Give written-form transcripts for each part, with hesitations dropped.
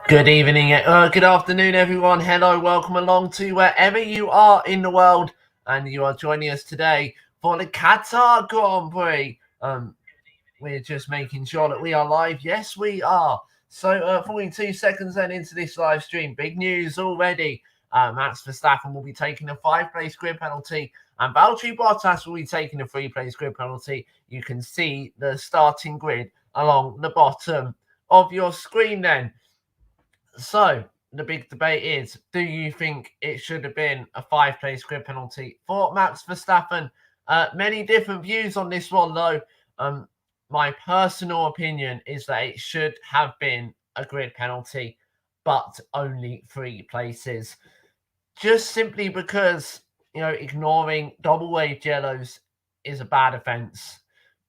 Good evening, good afternoon, everyone. Hello, welcome along to wherever you are in the world, and you are joining us today for the Qatar Grand Prix. We're just making sure that we are live. Yes, we are. So, 42 seconds then into this live stream. Big news already. Max Verstappen will be taking a 5-place grid penalty, and Valtteri Bottas will be taking a 3-place grid penalty. You can see the starting grid along the bottom of your screen then. So, the big debate is, do you think it should have been a 5-place grid penalty for Max Verstappen? Many different views on this one, though. My personal opinion is that it should have been a grid penalty, but only 3 places. Just simply because, ignoring double wave yellows is a bad offence.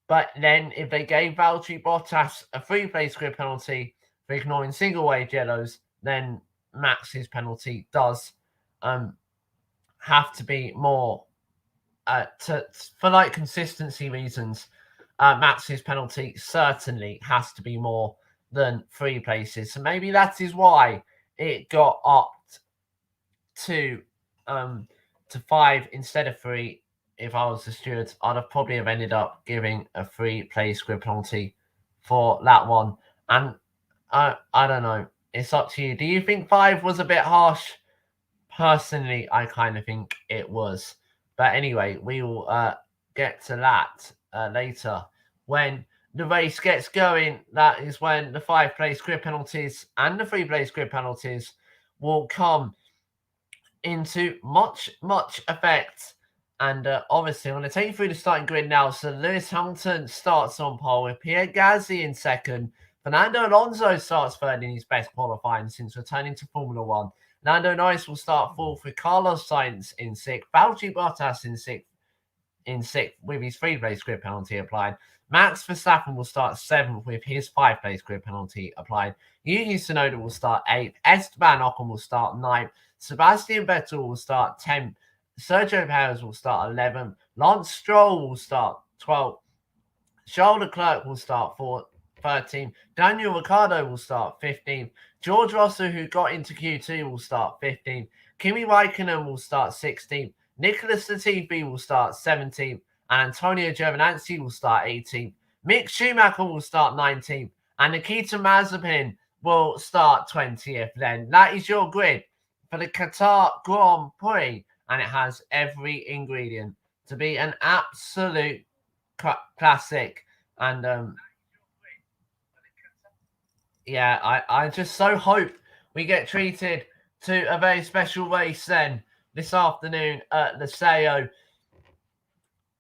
But then if they gave Valtteri Bottas a 3-place grid penalty for ignoring single wave yellows, then Max's penalty does have to be more for consistency reasons. Max's penalty certainly has to be more than 3 places. So maybe that is why it got upped to 5 instead of 3. If I was the stewards, I'd have probably have ended up giving a 3-place grid penalty for that one. And I don't know. It's up to you. Do you think 5 was a bit harsh? Personally, I kind of think it was. But anyway, we will get to that later. When the race gets going, that is when the 5-place grid penalties and the 3-place grid penalties will come into much effect. And obviously, I'm going to take you through the starting grid now. So Lewis Hamilton starts on pole with Pierre Gasly in second. Fernando Alonso starts third in his best qualifying since returning to Formula One. Lando Norris will start fourth with Carlos Sainz in sixth. Valtteri Bottas in sixth with his 3-place grid penalty applied. Max Verstappen will start seventh with his 5-place grid penalty applied. Yuki Tsunoda will start eighth. Esteban Ocon will start ninth. Sebastian Vettel will start 10th. Sergio Perez will start 11th. Lance Stroll will start 12th. Charles Leclerc will start 13th. Daniel Ricciardo will start 15th. George Russell, who got into Q2, will start 15th. Kimi Raikkonen will start 16th. Nicholas Latifi will start 17th. And Antonio Giovinazzi will start 18th. Mick Schumacher will start 19th. And Nikita Mazepin will start 20th. Then that is your grid for the Qatar Grand Prix. And it has every ingredient to be an absolute classic. And yeah, I just so hope we get treated to a very special race then this afternoon at the Sao.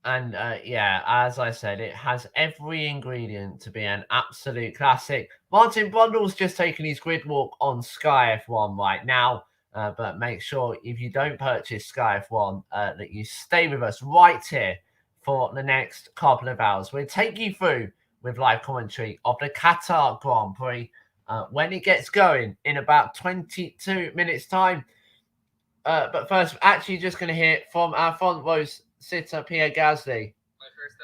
And yeah, as I said, it has every ingredient to be an absolute classic. Martin Brundle's just taken his grid walk on Sky F1 right now. But make sure if you don't purchase Sky F1 that you stay with us right here for the next couple of hours. We'll take you through with live commentary of the Qatar Grand Prix when it gets going in about 22 minutes time. But first, we're actually just going to hear from our front row sitter, Pierre Gasly. My first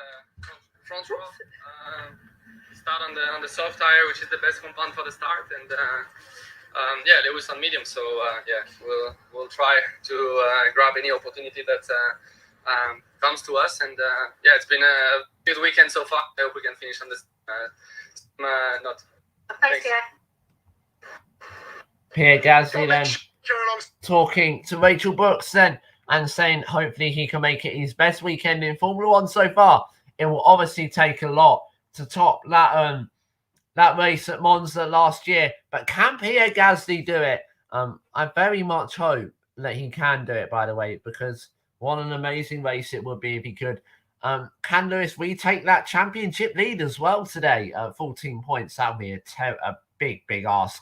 front row. Start on the soft tire, which is the best compound for the start, and yeah, Lewis on medium. So yeah, we'll try to grab any opportunity that comes to us. And yeah, it's been a good weekend so far. I hope we can finish on this note. Thanks, Pierre Gasly then talking to Rachel Brooks then and saying hopefully he can make it his best weekend in Formula One so far. It will obviously take a lot to top that race at Monza last year, but can Pierre Gasly do it? I very much hope that he can do it, by the way, because what an amazing race it would be if he could. Can Lewis retake that championship lead as well today? 14 points, that would be a big ask.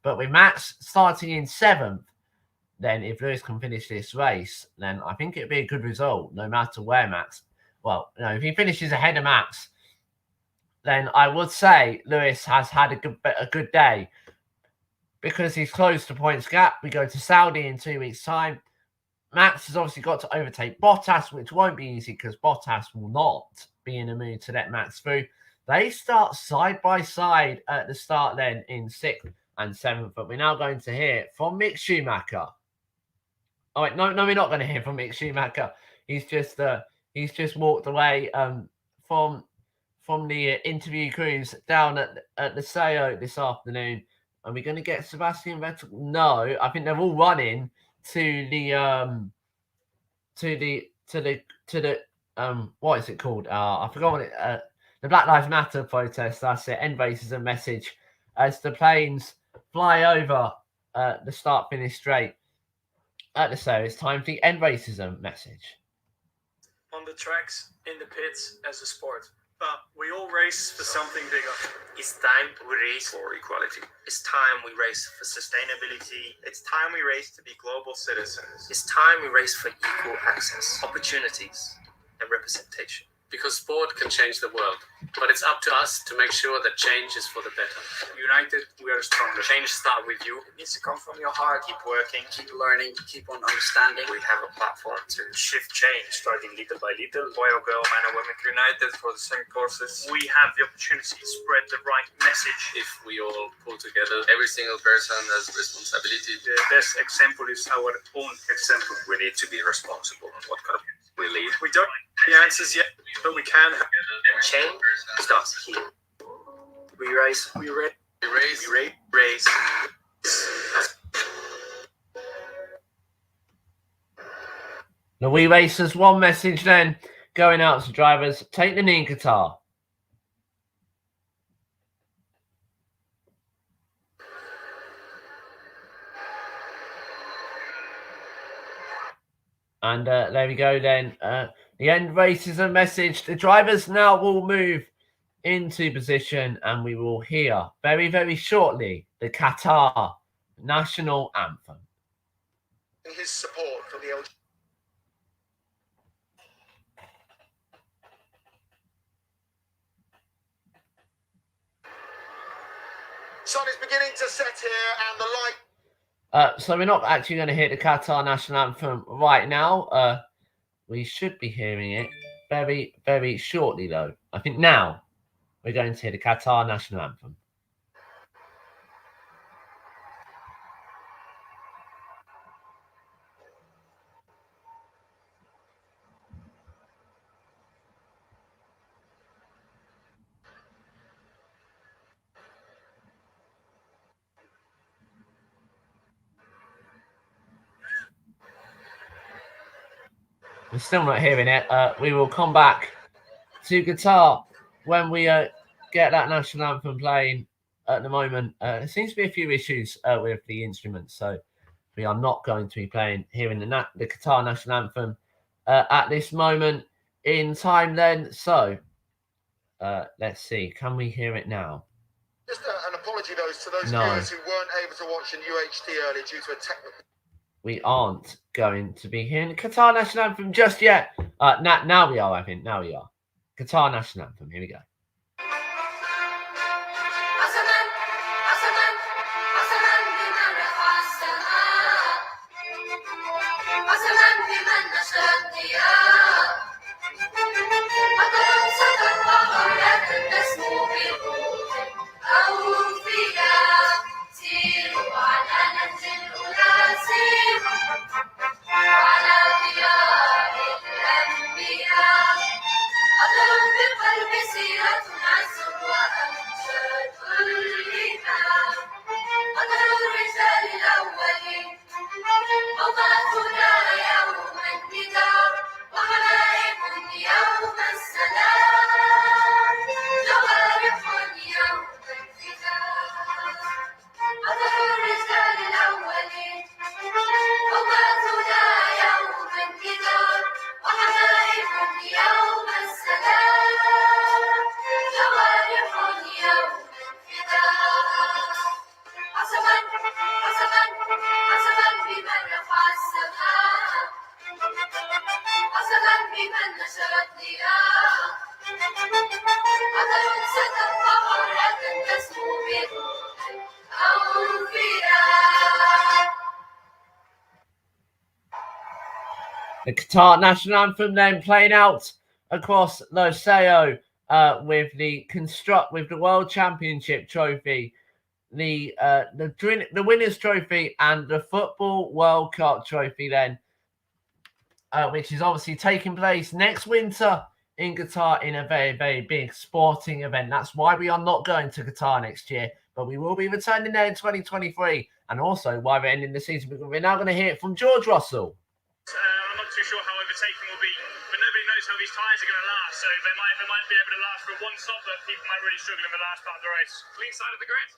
But with Max starting in 7th, then if Lewis can finish this race, then I think it'd be a good result, no matter where Max. Well, if he finishes ahead of Max, then I would say Lewis has had a good day because he's close to points gap. We go to Saudi in 2 weeks' time. Max has obviously got to overtake Bottas, which won't be easy because Bottas will not be in a mood to let Max through. They start side by side at the start then in 6th. and 7th. But we're now going to hear from Mick Schumacher. Oh wait, no, we're not going to hear from Mick Schumacher. He's just walked away from the interview cruise down at the Sao this afternoon. Are we going to get Sebastian Vettel? No, I think they're all running to the what is it called? I forgot what it. The Black Lives Matter protest. That's it. End racism message as the planes fly over the start-finish straight at the Sao. It's time for the end racism message. On the tracks, in the pits, as a sport. But we all race for something bigger. It's time we race for equality. It's time we race for sustainability. It's time we race to be global citizens. It's time we race for equal access, opportunities, and representation. Because sport can change the world, but it's up to us to make sure that change is for the better. United, we are stronger. Change starts with you. It needs to come from your heart. Keep working, keep learning, keep on understanding. We have a platform to Shift change, starting little by little. boy or girl, man or women united for the same causes. We have the opportunity to spread the right message. If we all pull together, every single person has responsibility. The best example is our own example. We need to be responsible. What kind of we lead? We don't have the answers yet, but we can. Change starts here. We race. We race. We race. We race. The We Racers, one message then going out to drivers. Take the knee in Qatar. And there we go then. The end racism message. The drivers now will move into position and we will hear very, very shortly the Qatar national anthem. His support for the LGBT. Sun is beginning to set here and the light. So we're not actually going to hear the Qatar national anthem right now. We should be hearing it very, very shortly, though. I think now we're going to hear the Qatar national anthem. We're still not hearing it. We will come back to Qatar when we get that national anthem playing. At the moment, there seems to be a few issues with the instruments, so we are not going to be hearing the Qatar national anthem at this moment in time. Then, so let's see. Can we hear it now? Just an apology, to those viewers who weren't able to watch in UHD earlier due to a technical. We aren't going to be hearing the Qatar national anthem just yet. Now we are, I think. Now we are. Qatar national anthem. Here we go. The Qatar national anthem then playing out across Sao with the World Championship trophy the Winners' Trophy and the Football World Cup trophy then, which is obviously taking place next winter in Qatar in a very, very big sporting event. That's why we are not going to Qatar next year, but we will be returning there in 2023, and also why we're ending the season. We're now going to hear it from George Russell. I'm not too sure how overtaking will be, but nobody knows how these tyres are going to last, so they might be able to last for one stop, but people might really struggle in the last part of the race. Clean side of the grid,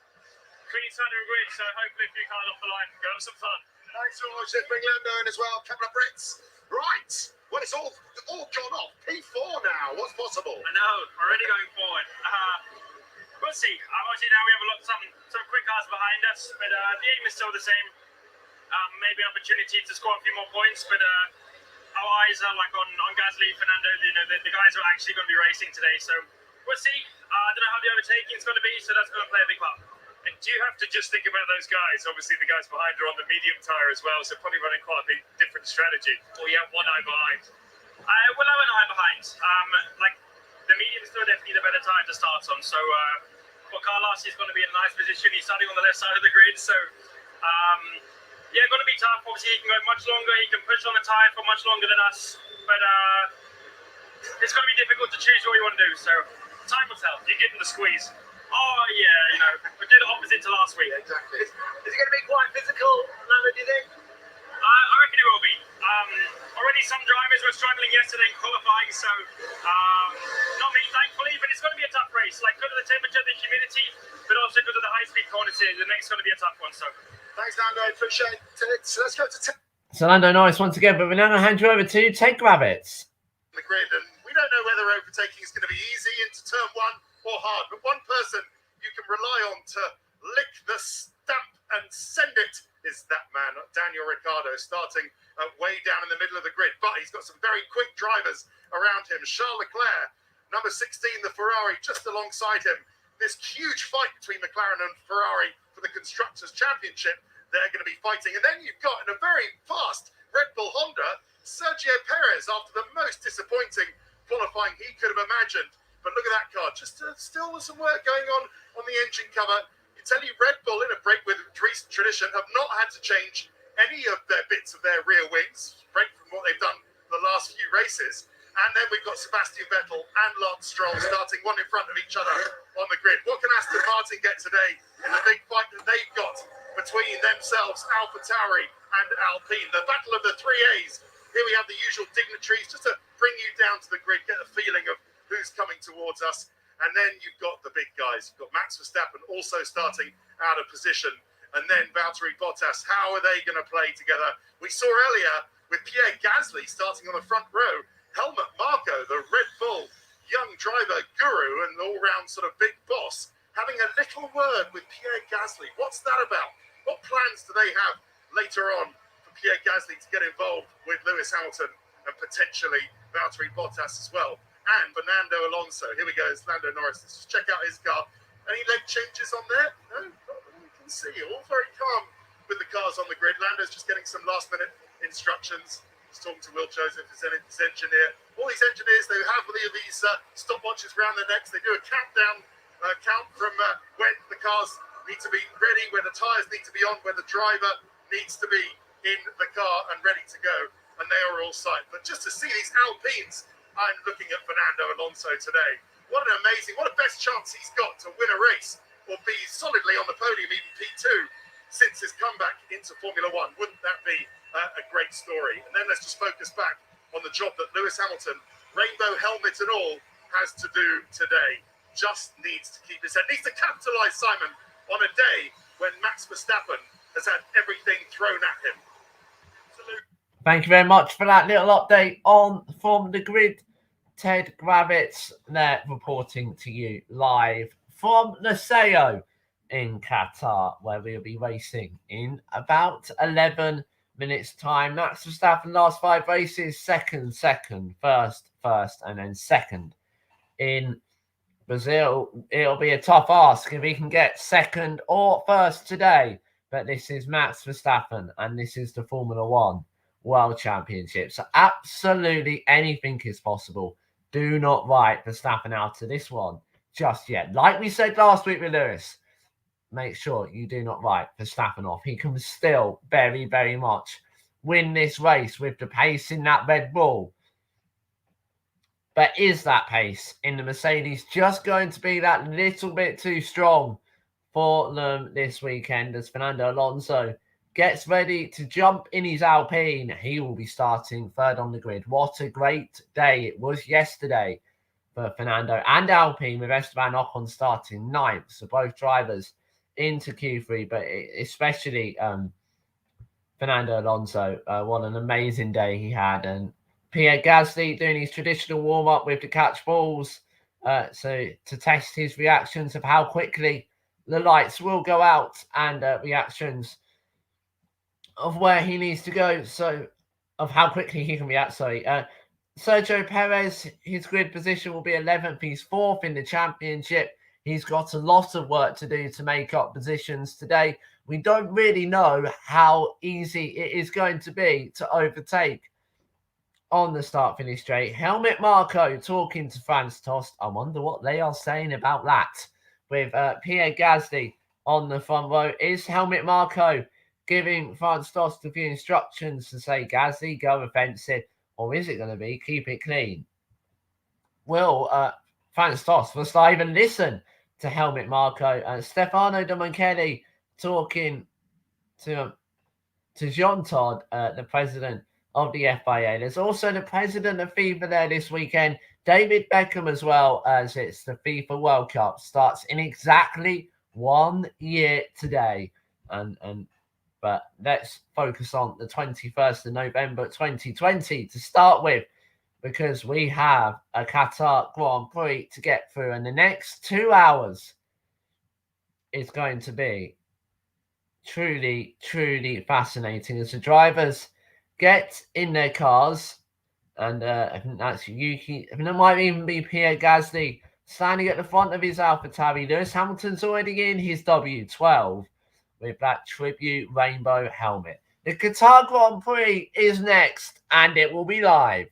so hopefully a few cars off the line, go have some fun. Thanks so much. Let's bring Lando in as well. Couple of Brits. Right. Well, it's all gone off. P4 now. What's possible? I know, already going forward. We'll see. Obviously now we have some quick cars behind us, but the aim is still the same. Maybe an opportunity to score a few more points, but our eyes are like on Gasly, Fernando. You know, the guys are actually going to be racing today, so we'll see. I don't know how the overtaking is going to be, so that's going to play a big part. And do you have to just think about those guys? Obviously, the guys behind are on the medium tyre as well, so probably running quite a big different strategy. Or you have one eye behind. We'll have an eye behind. Like the medium is still definitely the better tyre to start on. So for Carlos, he's going to be in a nice position. He's starting on the left side of the grid, so yeah, going to be tough. Obviously, he can go much longer. He can push on the tyre for much longer than us, but it's going to be difficult to choose what you want to do. So time will tell. You give them the squeeze. Oh yeah, you know, we did the opposite to last week. Exactly. Is it going to be quite physical, Lando, do you think? I reckon it will be. Already some drivers were struggling yesterday in qualifying, so not me, thankfully, but it's going to be a tough race. Like, because of the temperature, the humidity, but also because of the high-speed corners here, the next going to be a tough one. So, Thanks, Lando. Appreciate it. So let's go to So Lando Norris once again, but we're now going to hand you over to Ted Gravitt. the grid, and we don't know whether overtaking is going to be easy into turn one or hard, but one person you can rely on to lick the stamp and send it is that man, Daniel Ricciardo, starting way down in the middle of the grid, but he's got some very quick drivers around him. Charles Leclerc, number 16, the Ferrari, just alongside him. This huge fight between McLaren and Ferrari for the Constructors' Championship. They're going to be fighting, and then you've got, in a very fast Red Bull Honda, Sergio Perez, after the most disappointing qualifying he could have imagined. But look at that car, just still some work going on the engine cover. I tell you, Red Bull, in a break with recent tradition, have not had to change any of their bits of their rear wings, break from what they've done the last few races. And then we've got Sebastian Vettel and Lance Stroll starting one in front of each other on the grid. What can Aston Martin get today in the big fight that they've got between themselves, AlphaTauri and Alpine? The battle of the three A's. Here we have the usual dignitaries just to bring you down to the grid, get a feeling of who's coming towards us. And then you've got the big guys. You've got Max Verstappen also starting out of position. And then Valtteri Bottas. How are they going to play together? We saw earlier with Pierre Gasly starting on the front row. Helmut Marko, the Red Bull young driver guru and all-round sort of big boss, having a little word with Pierre Gasly. What's that about? What plans do they have later on for Pierre Gasly to get involved with Lewis Hamilton and potentially Valtteri Bottas as well? And Fernando Alonso. Here we go. It's Lando Norris. Let's just check out his car. Any leg changes on there? No, not that we can see. All very calm with the cars on the grid. Lando's just getting some last-minute instructions. He's talking to Will Joseph, his engineer. All these engineers, they have these stopwatches around their necks. They do a countdown count from when the cars need to be ready, when the tyres need to be on, when the driver needs to be in the car and ready to go. And they are all signed. But just to see these Alpines, I'm looking at Fernando Alonso today. What an amazing, what a best chance he's got to win a race or be solidly on the podium, even P2, since his comeback into Formula One. Wouldn't that be a great story? And then let's just focus back on the job that Lewis Hamilton, rainbow helmet and all, has to do today. Just needs to keep his head, needs to capitalise, Simon, on a day when Max Verstappen has had everything thrown at him. Absolutely. Thank you very much for that little update on From the Grid. Ted Gravitt there reporting to you live from Laseo in Qatar, where we'll be racing in about 11 minutes' time. Max Verstappen, last 5 races, second, first, and then second. In Brazil, it'll be a tough ask if he can get second or first today. But this is Max Verstappen, and this is the Formula One World Championship. So absolutely anything is possible. Do not write Verstappen out to this one just yet. Like we said last week with Lewis, make sure you do not write Verstappen off. He can still very, very much win this race with the pace in that Red Bull. But is that pace in the Mercedes just going to be that little bit too strong for them this weekend as Fernando Alonso gets ready to jump in his Alpine? He will be starting third on the grid. What a great day it was yesterday for Fernando and Alpine, with Esteban Ocon starting ninth. So both drivers into Q3, but especially Fernando Alonso. What an amazing day he had. And Pierre Gasly doing his traditional warm-up with the catch balls. So to test his reactions of how quickly the lights will go out and reactions of where he needs to go. So of how quickly he can react, Sergio Perez, his grid position will be 11th. He's 4th in the championship. He's got a lot of work to do to make up positions today. We don't really know how easy it is going to be to overtake on the start-finish straight. Helmut Marko talking to Franz Tost. I wonder what they are saying about that. With Pierre Gasly on the front row. Is Helmut Marko giving Franz Tost a few instructions to say, Gasly, go offensive? Or is it going to be keep it clean? Will Franz Tost must I even listen to Helmut Marko? Stefano Domenicali talking to Jean Todt, the president of the FIA. There's also the president of FIFA there this weekend, David Beckham, as well, as it's the FIFA World Cup. Starts in exactly 1 year today. But let's focus on the 21st of November 2020 to start with, because we have a Qatar Grand Prix to get through. And the next 2 hours is going to be truly, truly fascinating as the drivers get in their cars. And I think that's Yuki. I think it might even be Pierre Gasly standing at the front of his AlphaTauri. Lewis Hamilton's already in his W12 with that tribute rainbow helmet. The Qatar Grand Prix is next, and it will be live.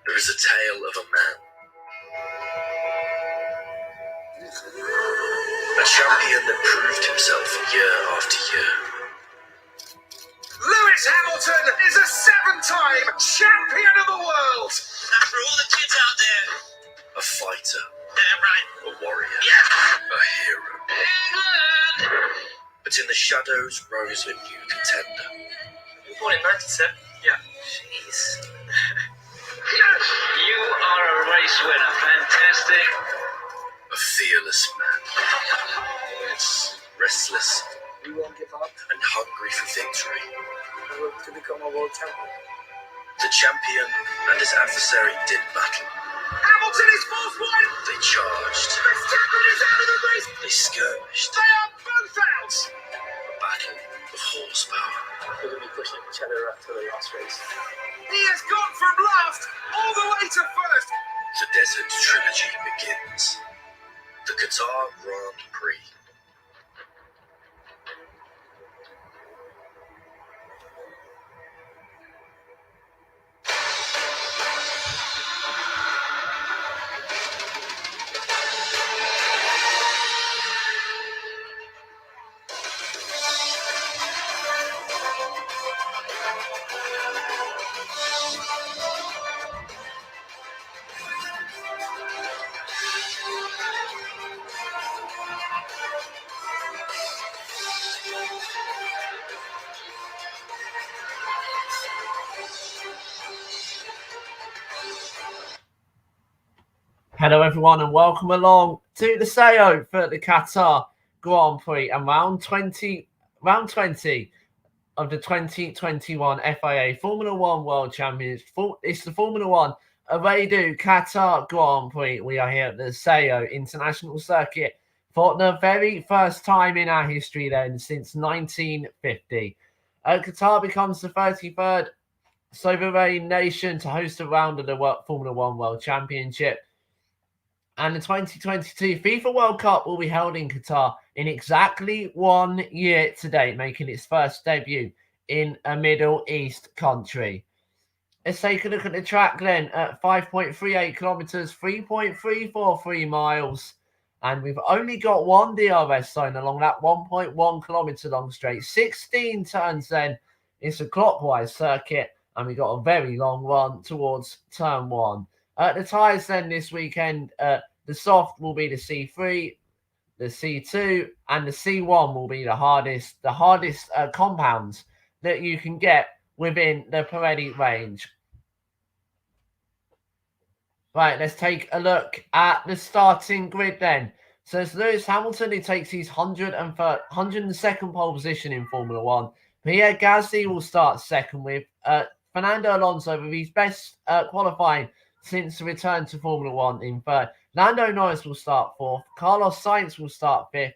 There is a tale of a man, a champion that proved himself year after year. Lewis Hamilton is a 7-time champion of the world. And for all the kids out there, A fighter, right, a warrior, yeah, a hero. England. But in the shadows rose a new contender. You were born in 97? Yeah. Jeez. You are a race winner. Fantastic. A fearless restless We won't give up. and hungry for victory. We hope to become a world champion. The champion and his adversary did battle. Hamilton is forced wide. They charged. Verstappen is out of the race. They skirmished. They are both out. A battle of horsepower. We're going to be pushing each other up to the last race. He has gone from last all the way to first. The desert trilogy begins. The Qatar Grand Prix. Hello, everyone, and welcome along to the SEO for the Qatar Grand Prix and round 20 of the 2021 FIA Formula One World Championships. It's the Formula One Aredu Qatar Grand Prix. We are here at the SEO International Circuit for the very first time in our history then since 1950. Qatar becomes the 33rd sovereign nation to host a round of the Formula One World Championship. And the 2022 FIFA World Cup will be held in Qatar in exactly 1 year today, making its first debut in a Middle East country. Let's take a look at the track then at 5.38 kilometers, 3.343 miles. And we've only got one DRS zone along that 1.1 kilometer long straight. 16 turns then. It's a clockwise circuit. And we got a very long run towards turn one. The tyres then this weekend, the soft will be the C3, the C2, and the C1 will be the hardest compounds that you can get within the Pirelli range. Right, let's take a look at the starting grid then. So it's Lewis Hamilton who takes his 102nd pole position in Formula One. Pierre Gasly will start second with Fernando Alonso with his best qualifying since the return to Formula One in third. Lando Norris will start fourth. Carlos Sainz will start fifth.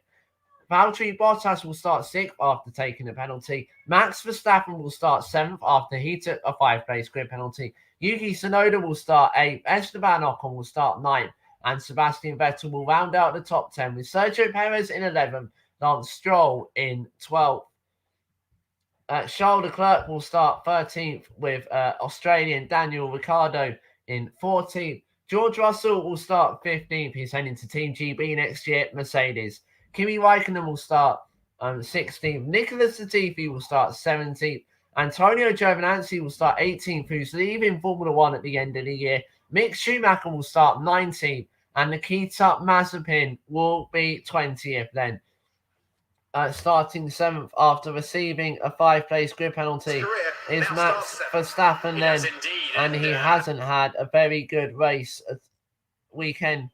Valtteri Bottas will start sixth after taking a penalty. Max Verstappen will start seventh after he took a 5-place grid penalty. Yuki Tsunoda will start eighth. Esteban Ocon will start ninth. And Sebastian Vettel will round out the top 10 with Sergio Perez in 11th. Lance Stroll in 12th. Charles Leclerc will start 13th with Australian Daniel Ricciardo in 14th. George Russell will start 15th. He's heading to Team GB next year, Mercedes. Kimi Raikkonen will start 16th. Nicholas Latifi will start 17th. Antonio Giovinazzi will start 18th, who's leaving Formula One at the end of the year. Mick Schumacher will start 19th. And Nikita Mazepin will be 20th then. Starting 7th after receiving a 5-place grid penalty is Max Verstappen then. And he hasn't had a very good race weekend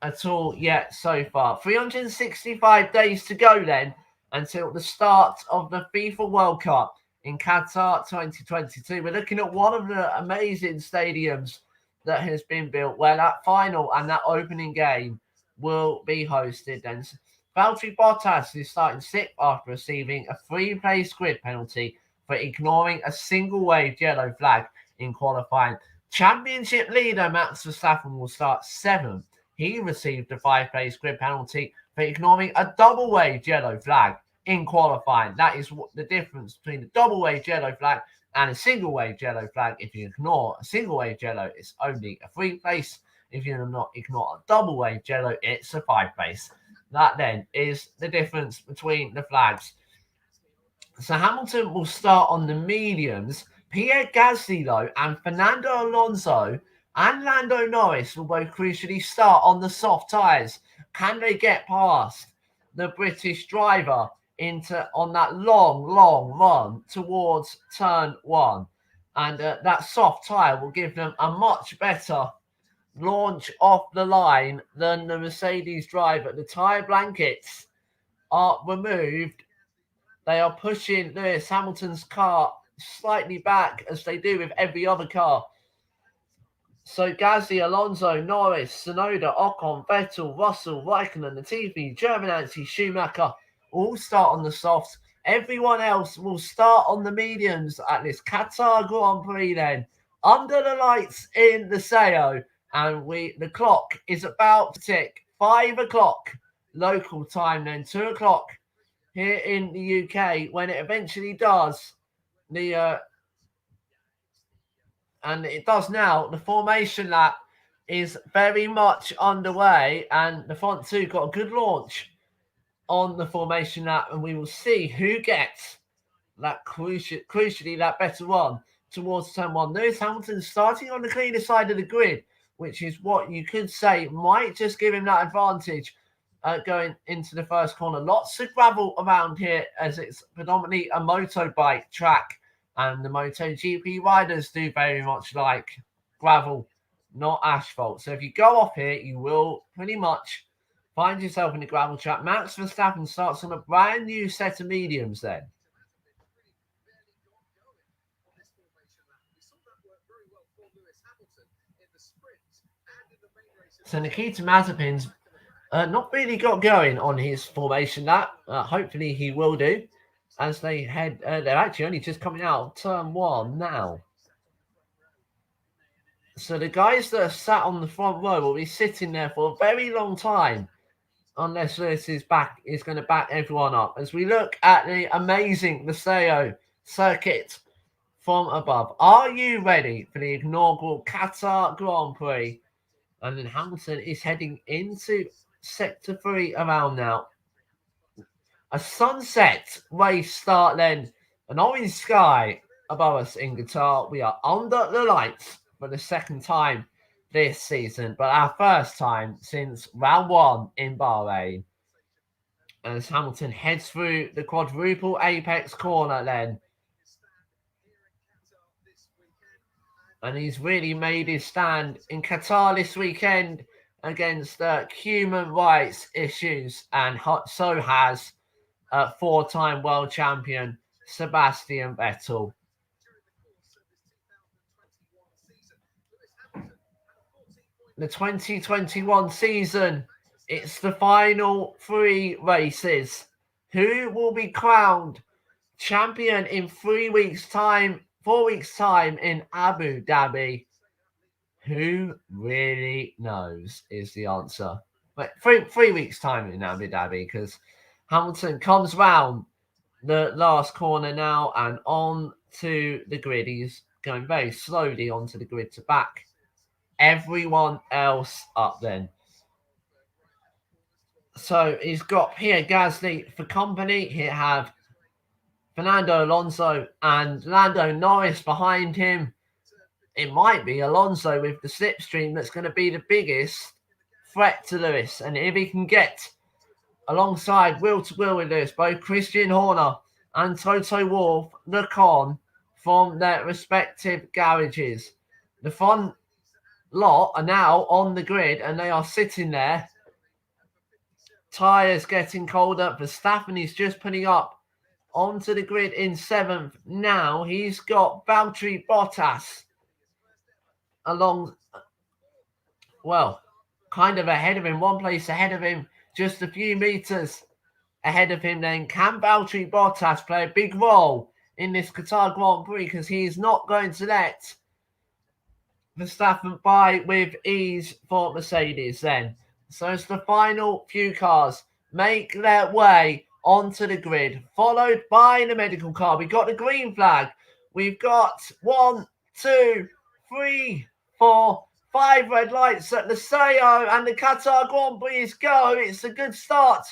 at all yet so far. 365 days to go then until the start of the FIFA World Cup in Qatar 2022. We're looking at one of the amazing stadiums that has been built where that final and that opening game will be hosted. And Valtteri Bottas is starting sixth after receiving a 3-place grid penalty for ignoring a single-waved yellow flag in qualifying. Championship leader Max Verstappen will start seventh. He received a 5-place grid penalty for ignoring a double-waved yellow flag in qualifying. That is what the difference between the double-waved yellow flag and a single-waved yellow flag. If you ignore a single-waved yellow, it's only a 3-place. If you not ignore a double-waved yellow, it's a 5-place. That then is the difference between the flags. So Hamilton will start on the mediums. Pierre Gasly, though, and Fernando Alonso and Lando Norris will both crucially start on the soft tyres. Can they get past the British driver on that long run towards turn one? And that soft tyre will give them a much better launch off the line than the Mercedes driver. The tyre blankets are removed, they are pushing Lewis Hamilton's car slightly back, as they do with every other car. So Gasly, Alonso, Norris, Tsunoda, Ocon, Vettel, Russell, Raikkonen, Latifi, Giovinazzi, Schumacher all start on the softs. Everyone else will start on the mediums at this Qatar Grand Prix then. Under the lights in the Sao. And the clock is about to tick. 5 o'clock local time then. 2 o'clock here in the UK when it eventually does. And it does now. The formation lap is very much underway, and the front two got a good launch on the formation lap, and we will see who gets that crucially that better one towards turn one. Lewis Hamilton starting on the cleaner side of the grid, which is what you could say might just give him that advantage going into the first corner. Lots of gravel around here, as it's predominantly a motorbike track. And the MotoGP riders do very much like gravel, not asphalt. So if you go off here, you will pretty much find yourself in the gravel track. Max Verstappen starts on a brand new set of mediums then. So Nikita Mazepin's not really got going on his formation lap. Hopefully he will do. As they head, they're actually only just coming out of turn one now. So the guys that are sat on the front row will be sitting there for a very long time, unless Lewis is going to back everyone up. As we look at the amazing Sao circuit from above. Are you ready for the inaugural Qatar Grand Prix? And then Hamilton is heading into Sector 3 around now. A sunset race start then. An orange sky above us in Qatar. We are under the lights for the second time this season, but our first time since round one in Bahrain. As Hamilton heads through the quadruple apex corner then. And he's really made his stand in Qatar this weekend against human rights issues, and so has four-time world champion Sebastian Vettel. The 2021 season, it's the final 3 races. Who will be crowned champion in 4 weeks' time in Abu Dhabi? Who really knows is the answer. But 3 weeks' time in Abu Dhabi, because Hamilton comes round the last corner now and on to the grid. He's going very slowly onto the grid to back everyone else up then. So he's got Pierre Gasly for company. He have Fernando Alonso and Lando Norris behind him. It might be Alonso with the slipstream that's going to be the biggest threat to Lewis. And if he can get alongside wheel to wheel with Lewis, both Christian Horner and Toto Wolff look on from their respective garages. The front lot are now on the grid and they are sitting there. Tyres getting colder. Verstappen is just putting up onto the grid in 7th. Now he's got Valtteri Bottas along, well, kind of ahead of him, one place ahead of him, just a few meters ahead of him. Then can Valtteri Bottas play a big role in this Qatar Grand Prix, because he is not going to let Verstappen by with ease for Mercedes then. So it's the final few cars make their way onto the grid, followed by the medical car. We've got the green flag. We've got 1, 2, 3, 4, 5 red lights at the Sao, and the Qatar Grand Prix is go. It's a good start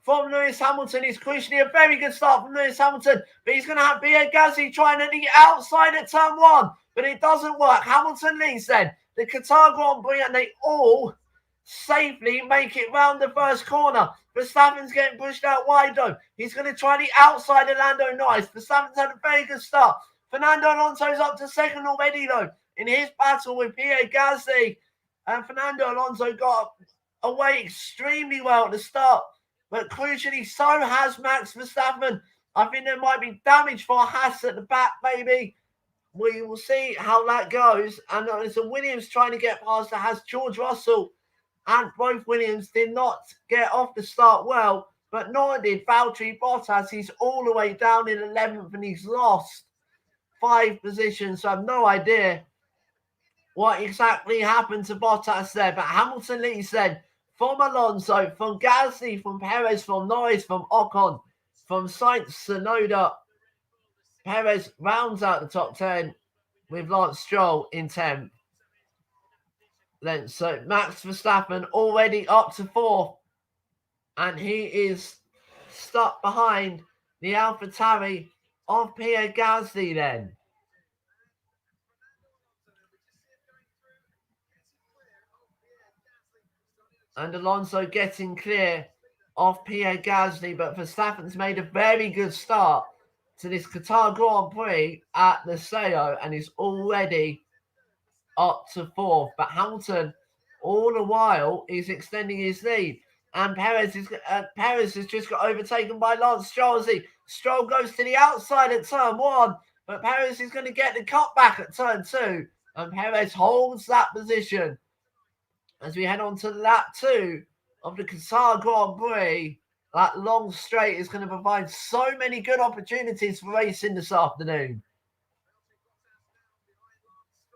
from Lewis Hamilton. It's crucially a very good start from Lewis Hamilton, but he's going to have Pierre Gasly trying at the outside at turn 1, but it doesn't work. Hamilton leads then the Qatar Grand Prix, and they all safely make it round the first corner. Verstappen's getting pushed out wide though. He's going to try the outside of Lando Norris. Verstappen's had a very good start. Fernando Alonso's up to second already though in his battle with Pierre Gasly. And Fernando Alonso got away extremely well at the start. but crucially, so has Max Verstappen. I think there might be damage for Haas at the back, maybe. We will see how that goes. And there's a Williams trying to get past the Haas. George Russell and both Williams did not get off the start well, but nor did Valtteri Bottas. He's all the way down in 11th and he's lost 5 positions. So I have no idea what exactly happened to Bottas there. But Hamilton leads then from Alonso, from Gasly, from Perez, from Norris, from Ocon, from Sainz, Tsunoda. Perez rounds out the top 10 with Lance Stroll in 10th. Then so Max Verstappen already up to 4th, and he is stuck behind the AlphaTauri of Pierre Gasly then. And Alonso getting clear of Pierre Gasly, but Verstappen's made a very good start to this Qatar Grand Prix at the Sao, and is already up to 4th. But Hamilton, all the while, is extending his lead. And Perez has just got overtaken by Lance Stroll. Stroll goes to the outside at turn 1, but Perez is going to get the cut back at turn 2. And Perez holds that position as we head on to lap 2 of the Qatar Grand Prix. That long straight is going to provide so many good opportunities for racing this afternoon.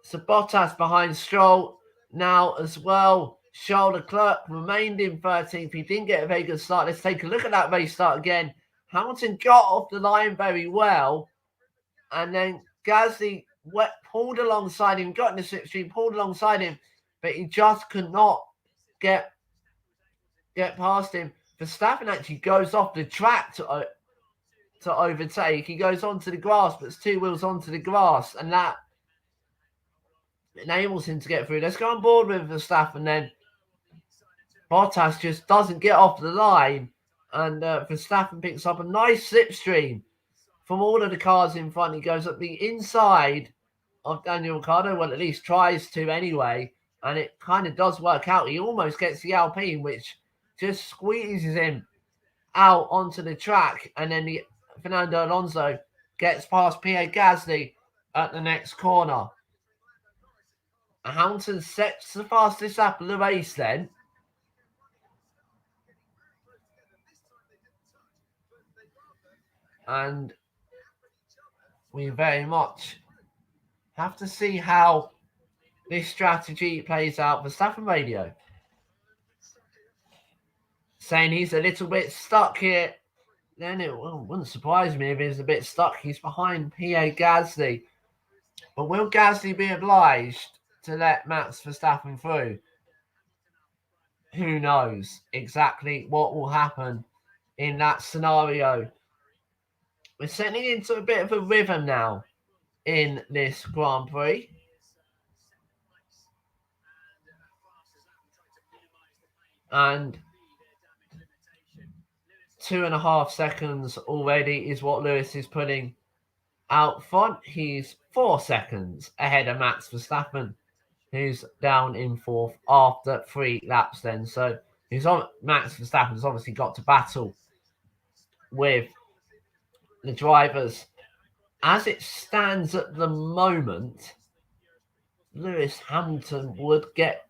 So Bottas behind Stroll now as well. Charles Leclerc remained in 13th. He didn't get a very good start. Let's take a look at that race start again. Hamilton got off the line very well. And then Gasly pulled alongside him, got in the slipstream, pulled alongside him. But he just could not get past him. Verstappen actually goes off the track to overtake. He goes onto the grass, but it's 2 wheels onto the grass. And that enables him to get through. Let's go on board with Verstappen then. Bottas just doesn't get off the line. And Verstappen picks up a nice slipstream from all of the cars in front. He goes up the inside of Daniel Ricciardo. Well, at least tries to anyway. And it kind of does work out. He almost gets the Alpine, which just squeezes him out onto the track. And then Fernando Alonso gets past Pierre Gasly at the next corner. Hamilton sets the fastest lap of the race then. And we very much have to see how this strategy plays out. Verstappen radio saying he's a little bit stuck here. Then it wouldn't surprise me if he's a bit stuck. He's behind Pierre Gasly. But will Gasly be obliged to let Max Verstappen through? Who knows exactly what will happen in that scenario. We're settling into a bit of a rhythm now in this Grand Prix. And 2.5 seconds already is what Lewis is putting out front. He's 4 seconds ahead of Max Verstappen, who's down in 4th after 3 laps then. So Max Verstappen's obviously got to battle with the drivers. As it stands at the moment, Lewis Hamilton would get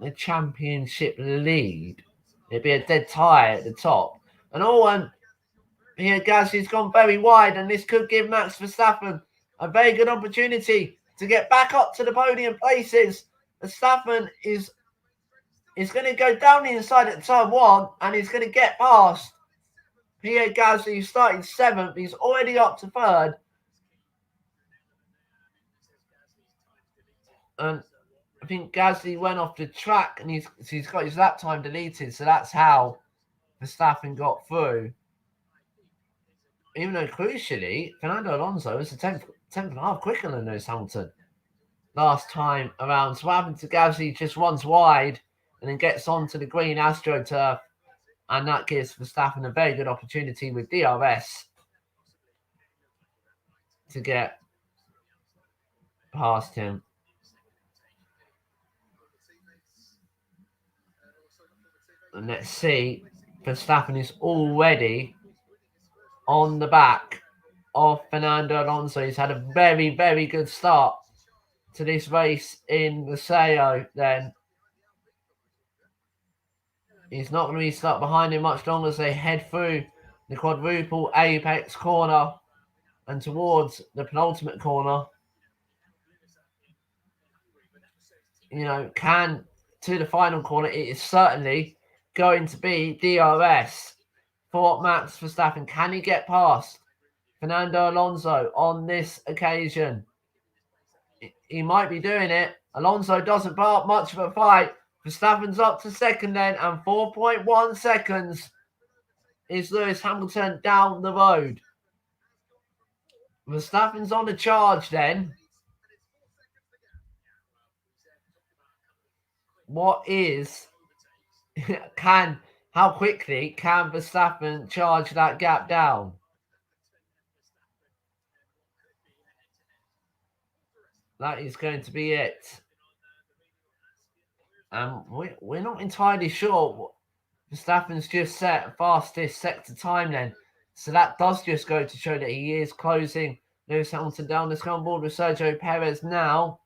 the championship lead. It'd be a dead tie at the top. And Pierre Gasly's gone very wide, and this could give Max Verstappen a very good opportunity to get back up to the podium places. Verstappen is going to go down the inside at turn 1, and he's going to get past Pierre Gasly, who started 7th. He's already up to 3rd. And I think Gasly went off the track, and he's got his lap time deleted, so that's how Verstappen got through. Even though, crucially, Fernando Alonso is a 10th and a half quicker than Lewis Hamilton last time around. So what happened to Gasly? Just runs wide and then gets onto the green AstroTurf, and that gives Verstappen a very good opportunity with DRS to get past him. And let's see Verstappen is already on the back of Fernando Alonso. He's had a very, very good start to this race in the Sao then. He's not going to be stuck behind him much longer as they head through the quadruple apex corner and towards the penultimate corner. You know, to the final corner, it is certainly going to be DRS for Max Verstappen. Can he get past Fernando Alonso on this occasion? He might be doing it. Alonso doesn't put up much of a fight. Verstappen's up to second then, and 4.1 seconds is Lewis Hamilton down the road. Verstappen's on the charge then. How quickly can Verstappen charge that gap down? That is going to be it. We're not entirely sure. Verstappen's just set fastest sector time then. So that does just go to show that he is closing Lewis Hamilton down. Let's go on board with Sergio Perez now.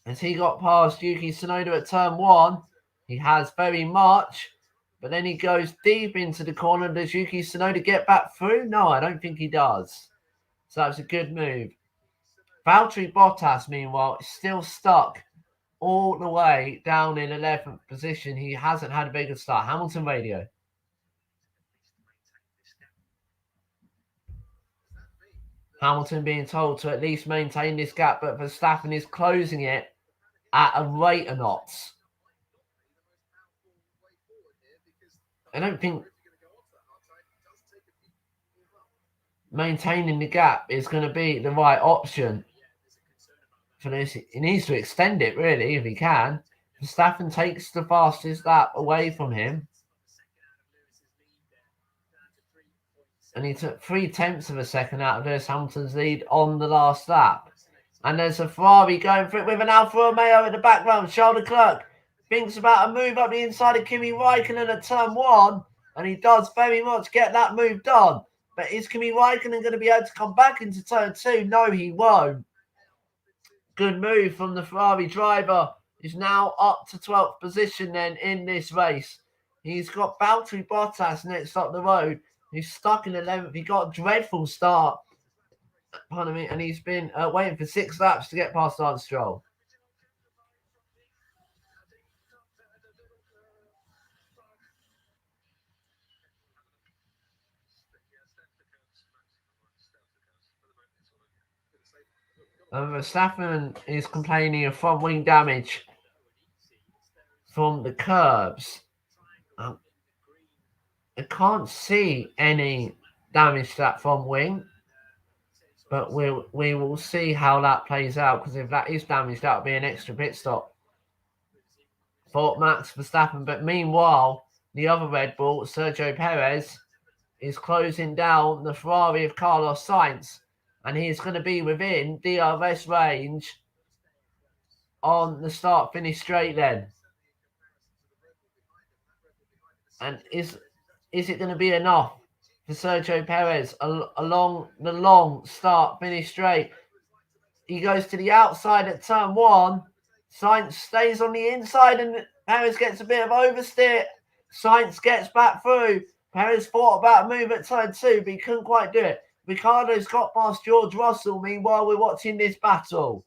As he got past Yuki Tsunoda at turn 1, he has very much. But then he goes deep into the corner. Does Yuki Tsunoda get back through? No, I don't think he does. So that's a good move. Valtteri Bottas, meanwhile, is still stuck all the way down in 11th position. He hasn't had a very good start. Hamilton radio. Hamilton being told to at least maintain this gap, but Verstappen is closing it at a rate of knots. I don't think maintaining the gap is going to be the right option for this. He needs to extend it, really, if he can. Verstappen takes the fastest lap away from him. And he took 0.3 of a second out of Lewis Hamilton's lead on the last lap. And there's a Ferrari going for it with an Alfa Romeo in the background. Charles Leclerc thinks about a move up the inside of Kimi Raikkonen at turn 1. And he does very much get that move done. But is Kimi Raikkonen going to be able to come back into turn 2? No, he won't. Good move from the Ferrari driver. He's now up to 12th position then in this race. He's got Valtteri Bottas next up the road. He's stuck in 11th. He got a dreadful start. Pardon me. And he's been waiting for 6 laps to get past Lance Stroll. Verstappen is complaining of front wing damage from the curbs. I can't see any damage to that front wing, but we will see how that plays out, because if that is damaged, that'll be an extra pit stop for Max Verstappen. But meanwhile, the other Red Bull, Sergio Perez, is closing down the Ferrari of Carlos Sainz. And he's going to be within DRS range on the start-finish straight then. And is it going to be enough for Sergio Perez along the long start-finish straight? He goes to the outside at turn 1. Sainz stays on the inside and Perez gets a bit of oversteer. Sainz gets back through. Perez thought about a move at turn 2, but he couldn't quite do it. Ricciardo's got past George Russell. Meanwhile, we're watching this battle.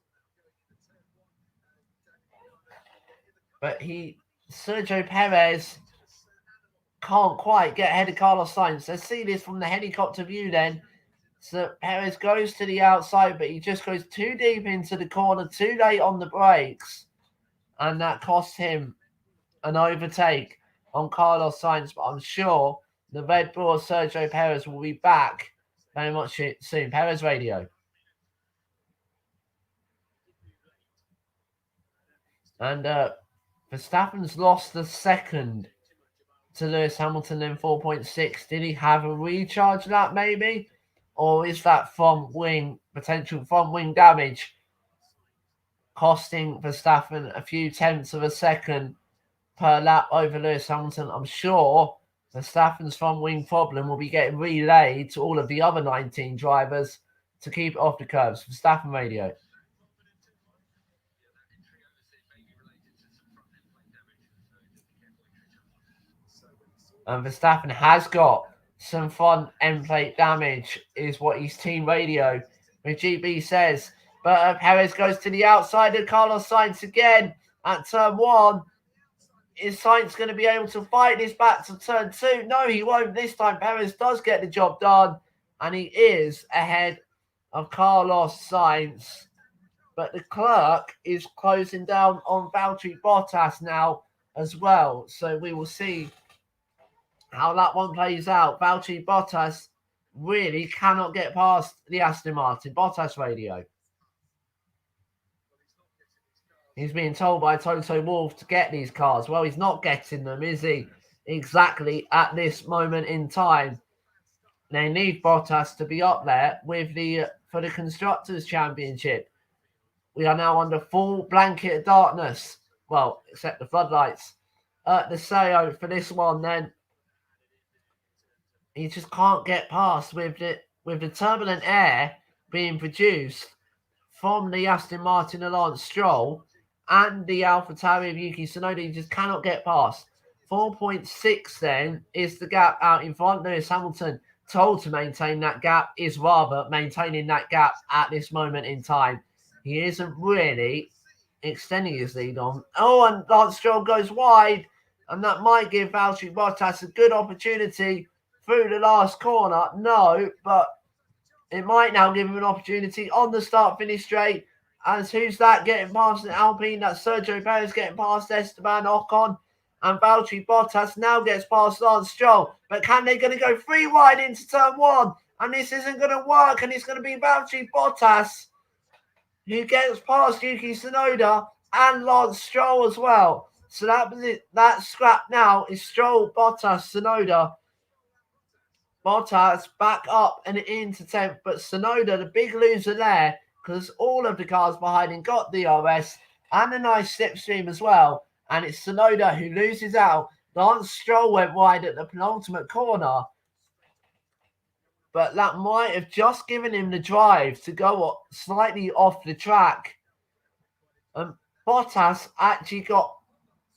But Sergio Perez can't quite get ahead of Carlos Sainz. Let's see this from the helicopter view then. So Perez goes to the outside, but he just goes too deep into the corner, too late on the brakes. And that cost him an overtake on Carlos Sainz. But I'm sure the Red Bull Sergio Perez will be back very much soon. Perez radio. And Verstappen's lost the second to Lewis Hamilton, then 4.6. Did he have a recharge lap maybe? Or is that potential front wing damage costing Verstappen a few tenths of a second per lap over Lewis Hamilton? I'm sure Verstappen's front wing problem will be getting relayed to all of the other 19 drivers to keep it off the curves. Verstappen radio. And Verstappen has got some front end plate damage, is what his team radio with GB says. But Perez goes to the outside of Carlos Sainz again at turn 1. Is Sainz going to be able to fight this back to turn 2? No, he won't. This time Perez does get the job done, and he is ahead of Carlos Sainz. But the clerk is closing down on Valtteri Bottas now as well. So we will see how that one plays out. Valtteri Bottas really cannot get past the Aston Martin. Bottas radio. He's being told by Toto Wolff to get these cars. Well, he's not getting them, is he? Exactly at this moment in time. They need Bottas to be up there with for the Constructors' Championship. We are now under full blanket of darkness. Well, except the floodlights. The SEO for this one, then. He just can't get past with the turbulent air being produced from the Aston Martin of Lance Stroll and the AlphaTauri of Yuki Tsunoda. He just cannot get past. 4.6 then is the gap out in front. Lewis Hamilton told to maintain that gap, is rather maintaining that gap at this moment in time. He isn't really extending his lead on. Oh, and Lance Stroll goes wide, and that might give Valtteri Bottas a good opportunity through the last corner. No, but it might now give him an opportunity on the start-finish straight. As who's that getting past the Alpine? That's Sergio Perez getting past Esteban Ocon. And Valtteri Bottas now gets past Lance Stroll. But can they going to go 3 wide into turn 1? And this isn't going to work. And it's going to be Valtteri Bottas who gets past Yuki Tsunoda and Lance Stroll as well. So that scrap now is Stroll, Bottas, Tsunoda. Bottas back up and into 10th, but Tsunoda, the big loser there, because all of the cars behind him got DRS and a nice slipstream as well. And it's Tsunoda who loses out. Lance Stroll went wide at the penultimate corner, but that might have just given him the drive to go slightly off the track. Bottas actually got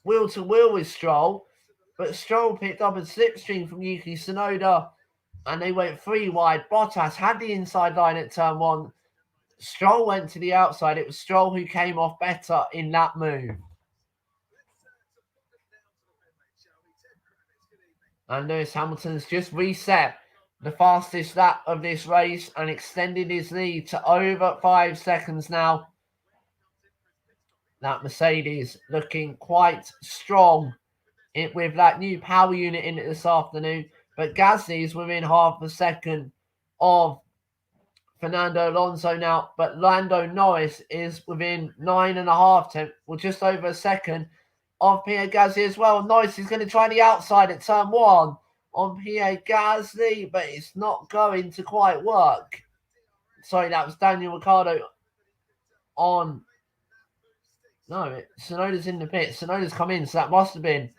wheel to wheel with Stroll, but Stroll picked up a slipstream from Yuki Tsunoda, and they went 3 wide. Bottas had the inside line at turn 1. Stroll went to the outside. It was Stroll who came off better in that move. And Lewis Hamilton's just reset the fastest lap of this race and extended his lead to over 5 seconds now. That Mercedes looking quite strong with that new power unit in it this afternoon. But Gasly is within half a second of Fernando Alonso now. But Lando Norris is within 9.5 tenths, well, just over a second of Pierre Gasly as well. Norris is going to try the outside at turn 1 on Pierre Gasly, but it's not going to quite work. Sorry, that was Daniel Ricciardo on. No, Tsunoda's in the pit. Tsunoda's come in, so that must have been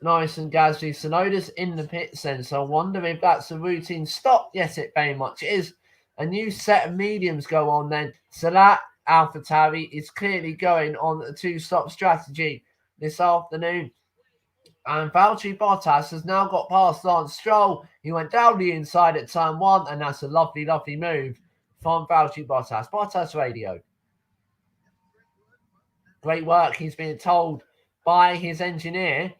Norris and Gasly. Tsunoda's in the pits then, so I wonder if that's a routine stop. Yes, it very much is. A new set of mediums go on then. So that AlphaTauri is clearly going on a 2-stop strategy this afternoon. And Valtteri Bottas has now got past Lance Stroll. He went down the inside at turn 1, and that's a lovely, lovely move from Valtteri Bottas. Bottas radio. Great work, he's being told by his engineer.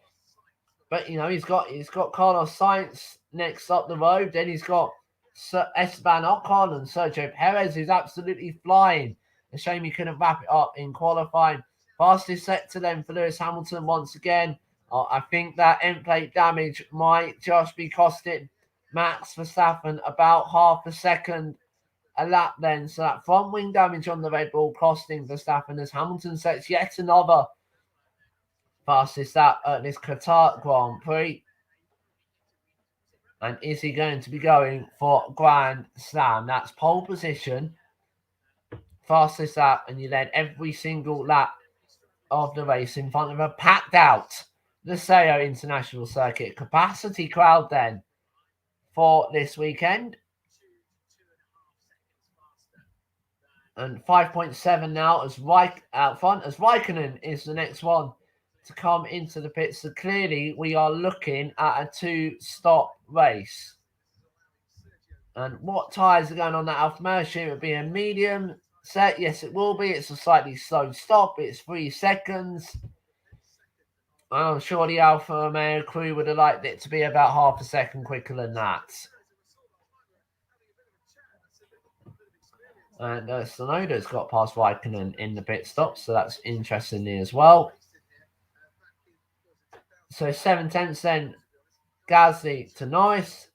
But, you know, he's got Carlos Sainz next up the road. Then he's got Esteban Ocon and Sergio Perez, who's absolutely flying. A shame he couldn't wrap it up in qualifying. Fastest sector then for Lewis Hamilton once again. I think that end plate damage might just be costing Max Verstappen about half a second a lap then. So that front wing damage on the Red Bull costing Verstappen as Hamilton sets yet another fastest lap at this Qatar Grand Prix. And is he going to be going for Grand Slam? That's pole position, fastest lap, and you led every single lap of the race in front of a packed out the Sayo International Circuit. Capacity crowd then for this weekend. And 5.7 now as out front, as Raikkonen is the next one to come into the pits. So clearly we are looking at a 2-stop race. And what tyres are going on that Alfa Romeo? It would be a medium set. Yes, it will be. It's a slightly slow stop. It's 3 seconds. I'm sure the Alfa Romeo crew would have liked it to be about half a second quicker than that. And Sonoda's got past Raikkonen in the pit stop, so that's interesting as well. So 7/10 then Gasly to Norris.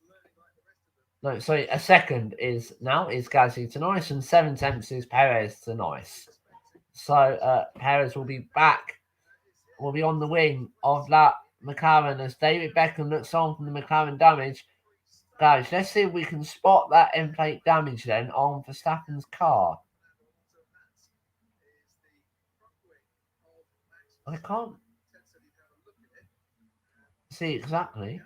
No, sorry, a second is Gasly to Norris, and 7/10 is Perez to Norris. So Perez will be back, will be on the wing of that McLaren as David Beckham looks on from the McLaren damage. Guys, let's see if we can spot that end plate damage then on Verstappen's car. I can't see exactly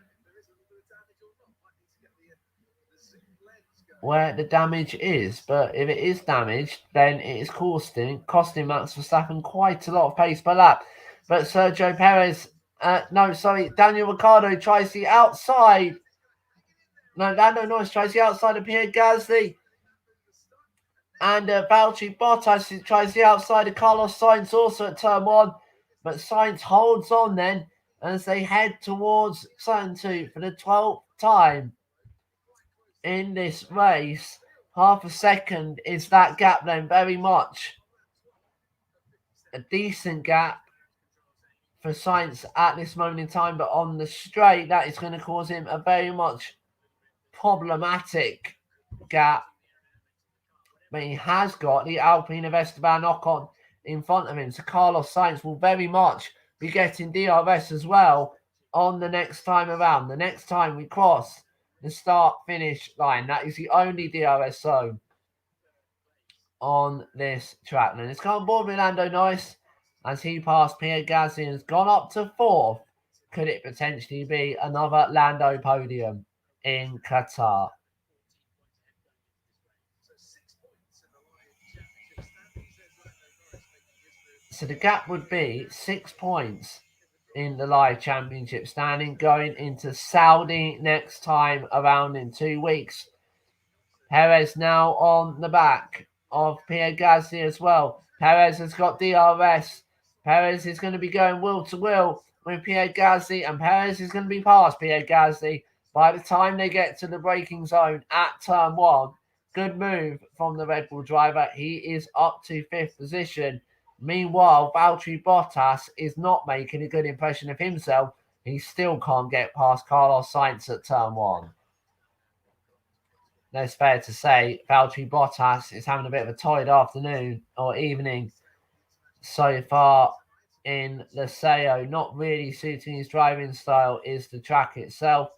where the damage is, but if it is damaged, then it is costing Max Verstappen quite a lot of pace per lap. But Sergio Perez, Daniel Ricciardo tries the outside. No, Lando Norris tries the outside of Pierre Gasly. And Valtteri Bottas tries the outside of Carlos Sainz also at turn 1. But Sainz holds on then as they head towards turn 2 for the 12th time in this race. Half a second is that gap then, very much a decent gap for Sainz at this moment in time. But on the straight, that is going to cause him a very much problematic gap. But he has got the Alpine of Esteban Ocon in front of him. So Carlos Sainz will very much be getting DRS as well on the next time around. The next time we cross the start-finish line. That is the only DRS zone on this track. And it's come on board with Lando Norris as he passed Pierre Gasly and has gone up to 4th. Could it potentially be another Lando podium in Qatar? So the gap would be 6 points in the live championship standing going into Saudi next time around in 2 weeks. Perez now on the back of Pierre Gasly as well. Perez has got DRS. Perez is going to be going wheel to wheel with Pierre Gasly, and Perez is going to be past Pierre Gasly by the time they get to the braking zone at turn 1. Good move from the Red Bull driver. He is up to 5th position. Meanwhile, Valtteri Bottas is not making a good impression of himself. He still can't get past Carlos Sainz at turn 1. It's fair to say Valtteri Bottas is having a bit of a tired afternoon or evening so far in the Sayo. Not really suiting his driving style is the track itself.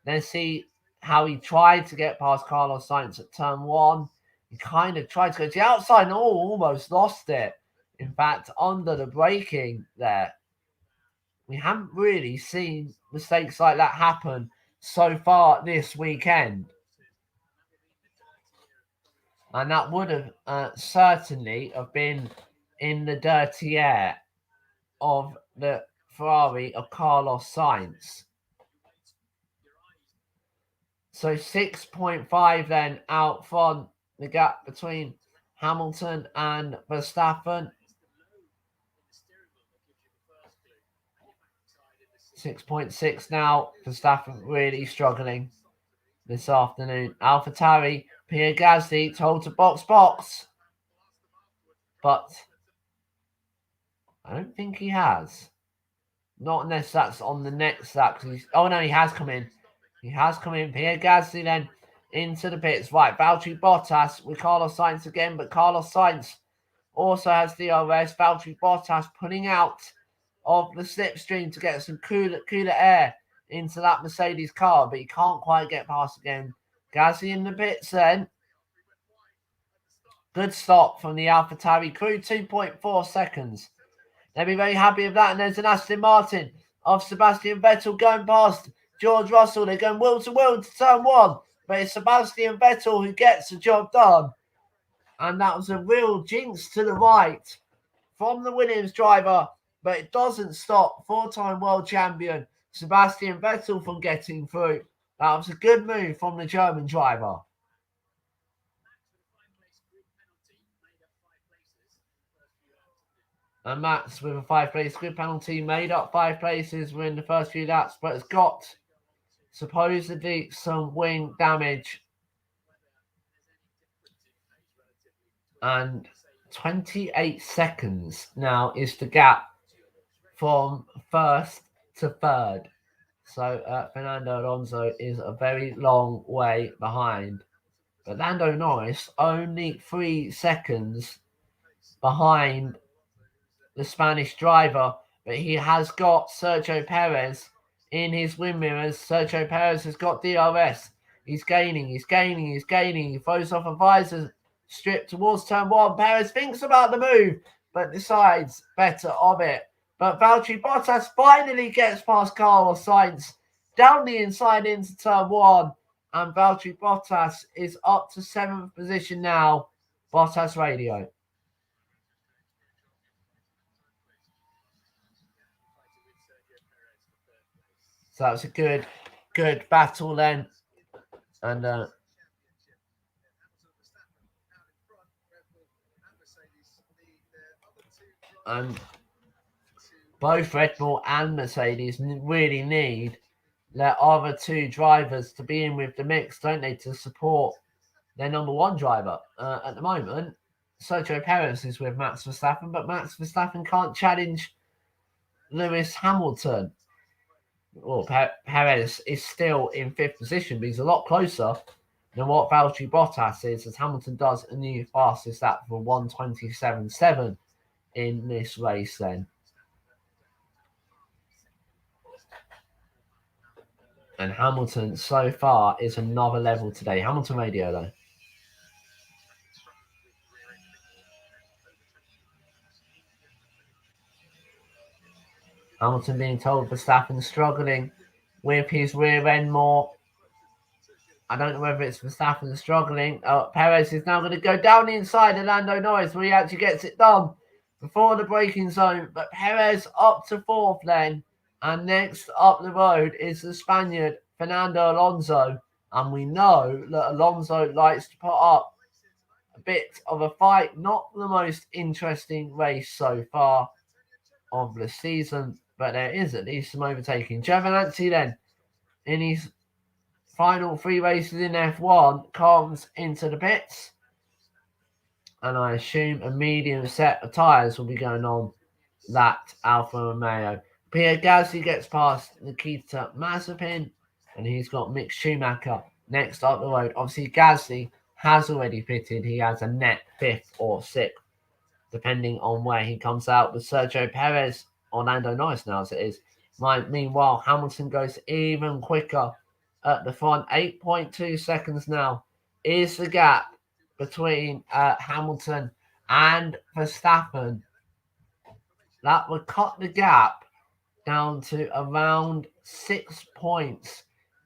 Let's see how he tried to get past Carlos Sainz at turn 1. He kind of tried to go to the outside and almost lost it. In fact, under the braking there, we haven't really seen mistakes like that happen so far this weekend. And that would have certainly have been in the dirty air of the Ferrari of Carlos Sainz. So 6.5 then out front, the gap between Hamilton and Verstappen. 6.6 now. Verstappen really struggling this afternoon. AlphaTauri, Pierre Gasly told to box. But I don't think he has. Not unless that's on the next lap. Oh no, he has come in. He has come in. Pierre Gasly then into the pits. Right, Valtteri Bottas with Carlos Sainz again. But Carlos Sainz also has DRS. Valtteri Bottas pulling out of the slipstream to get some cooler air into that Mercedes car, but he can't quite get past again. Gasly in the pits then. Good stop from the AlphaTauri crew, 2.4 seconds. They'll be very happy with that. And there's an Aston Martin of Sebastian Vettel going past George Russell. They're going wheel to wheel to turn 1, but it's Sebastian Vettel who gets the job done. And that was a real jinx to the right from the Williams driver, but it doesn't stop 4-time world champion Sebastian Vettel from getting through. That was a good move from the German driver. And Max with a 5-place grid penalty made up 5 places within the first few laps, but has got supposedly some wing damage. And 28 seconds now is the gap from first to third. So Fernando Alonso is a very long way behind. But Lando Norris only 3 seconds behind the Spanish driver, but he has got Sergio Perez in his wing mirrors. Sergio Perez has got DRS. He's gaining. He throws off a visor strip towards turn 1. Perez thinks about the move, but decides better of it. But Valtteri Bottas finally gets past Carlos Sainz down the inside into turn 1. And Valtteri Bottas is up to 7th position now. Bottas radio. So that was a good battle then. And both Red Bull and Mercedes really need their other 2 drivers to be in with the mix, don't they, to support their number 1 driver. At the moment, Sergio Perez is with Max Verstappen, but Max Verstappen can't challenge Lewis Hamilton. Well, Perez is still in 5th position, but he's a lot closer than what Valtteri Bottas is, as Hamilton does a new fastest lap for 1:27.7 in this race then. And Hamilton so far is another level today. Hamilton radio though. Hamilton being told Verstappen struggling with his rear end more. I don't know whether it's Verstappen struggling. Perez is now going to go down the inside of Lando Norris, where he actually gets it done before the braking zone. But Perez up to 4th then. And next up the road is the Spaniard, Fernando Alonso. And we know that Alonso likes to put up a bit of a fight. Not the most interesting race so far of the season, but there is at least some overtaking. Giovinazzi then, in his final 3 races in F1, comes into the pits. And I assume a medium set of tyres will be going on that Alfa Romeo. Pierre Gasly gets past Nikita Mazepin, and he's got Mick Schumacher next up the road. Obviously, Gasly has already pitted. He has a net 5th or 6th, depending on where he comes out, with Sergio Perez, Orlando Norris now as it is. Meanwhile, Hamilton goes even quicker at the front. 8.2 seconds now is the gap between Hamilton and Verstappen. That would cut the gap down to around 6 points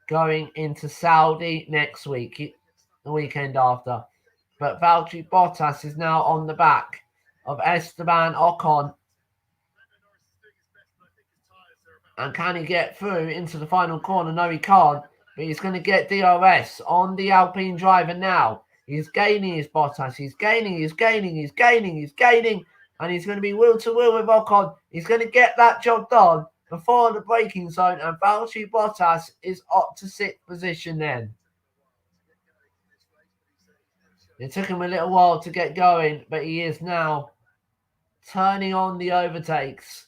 going into Saudi next week, the weekend after. But Valtteri Bottas is now on the back of Esteban Ocon. And can he get through into the final corner? No, he can't. But he's going to get DRS on the Alpine driver now. He's gaining his Bottas. He's gaining. And he's going to be wheel to wheel with Ocon. He's going to get that job done before the braking zone. And Valtteri Bottas is up to 6th position then. It took him a little while to get going, but he is now turning on the overtakes.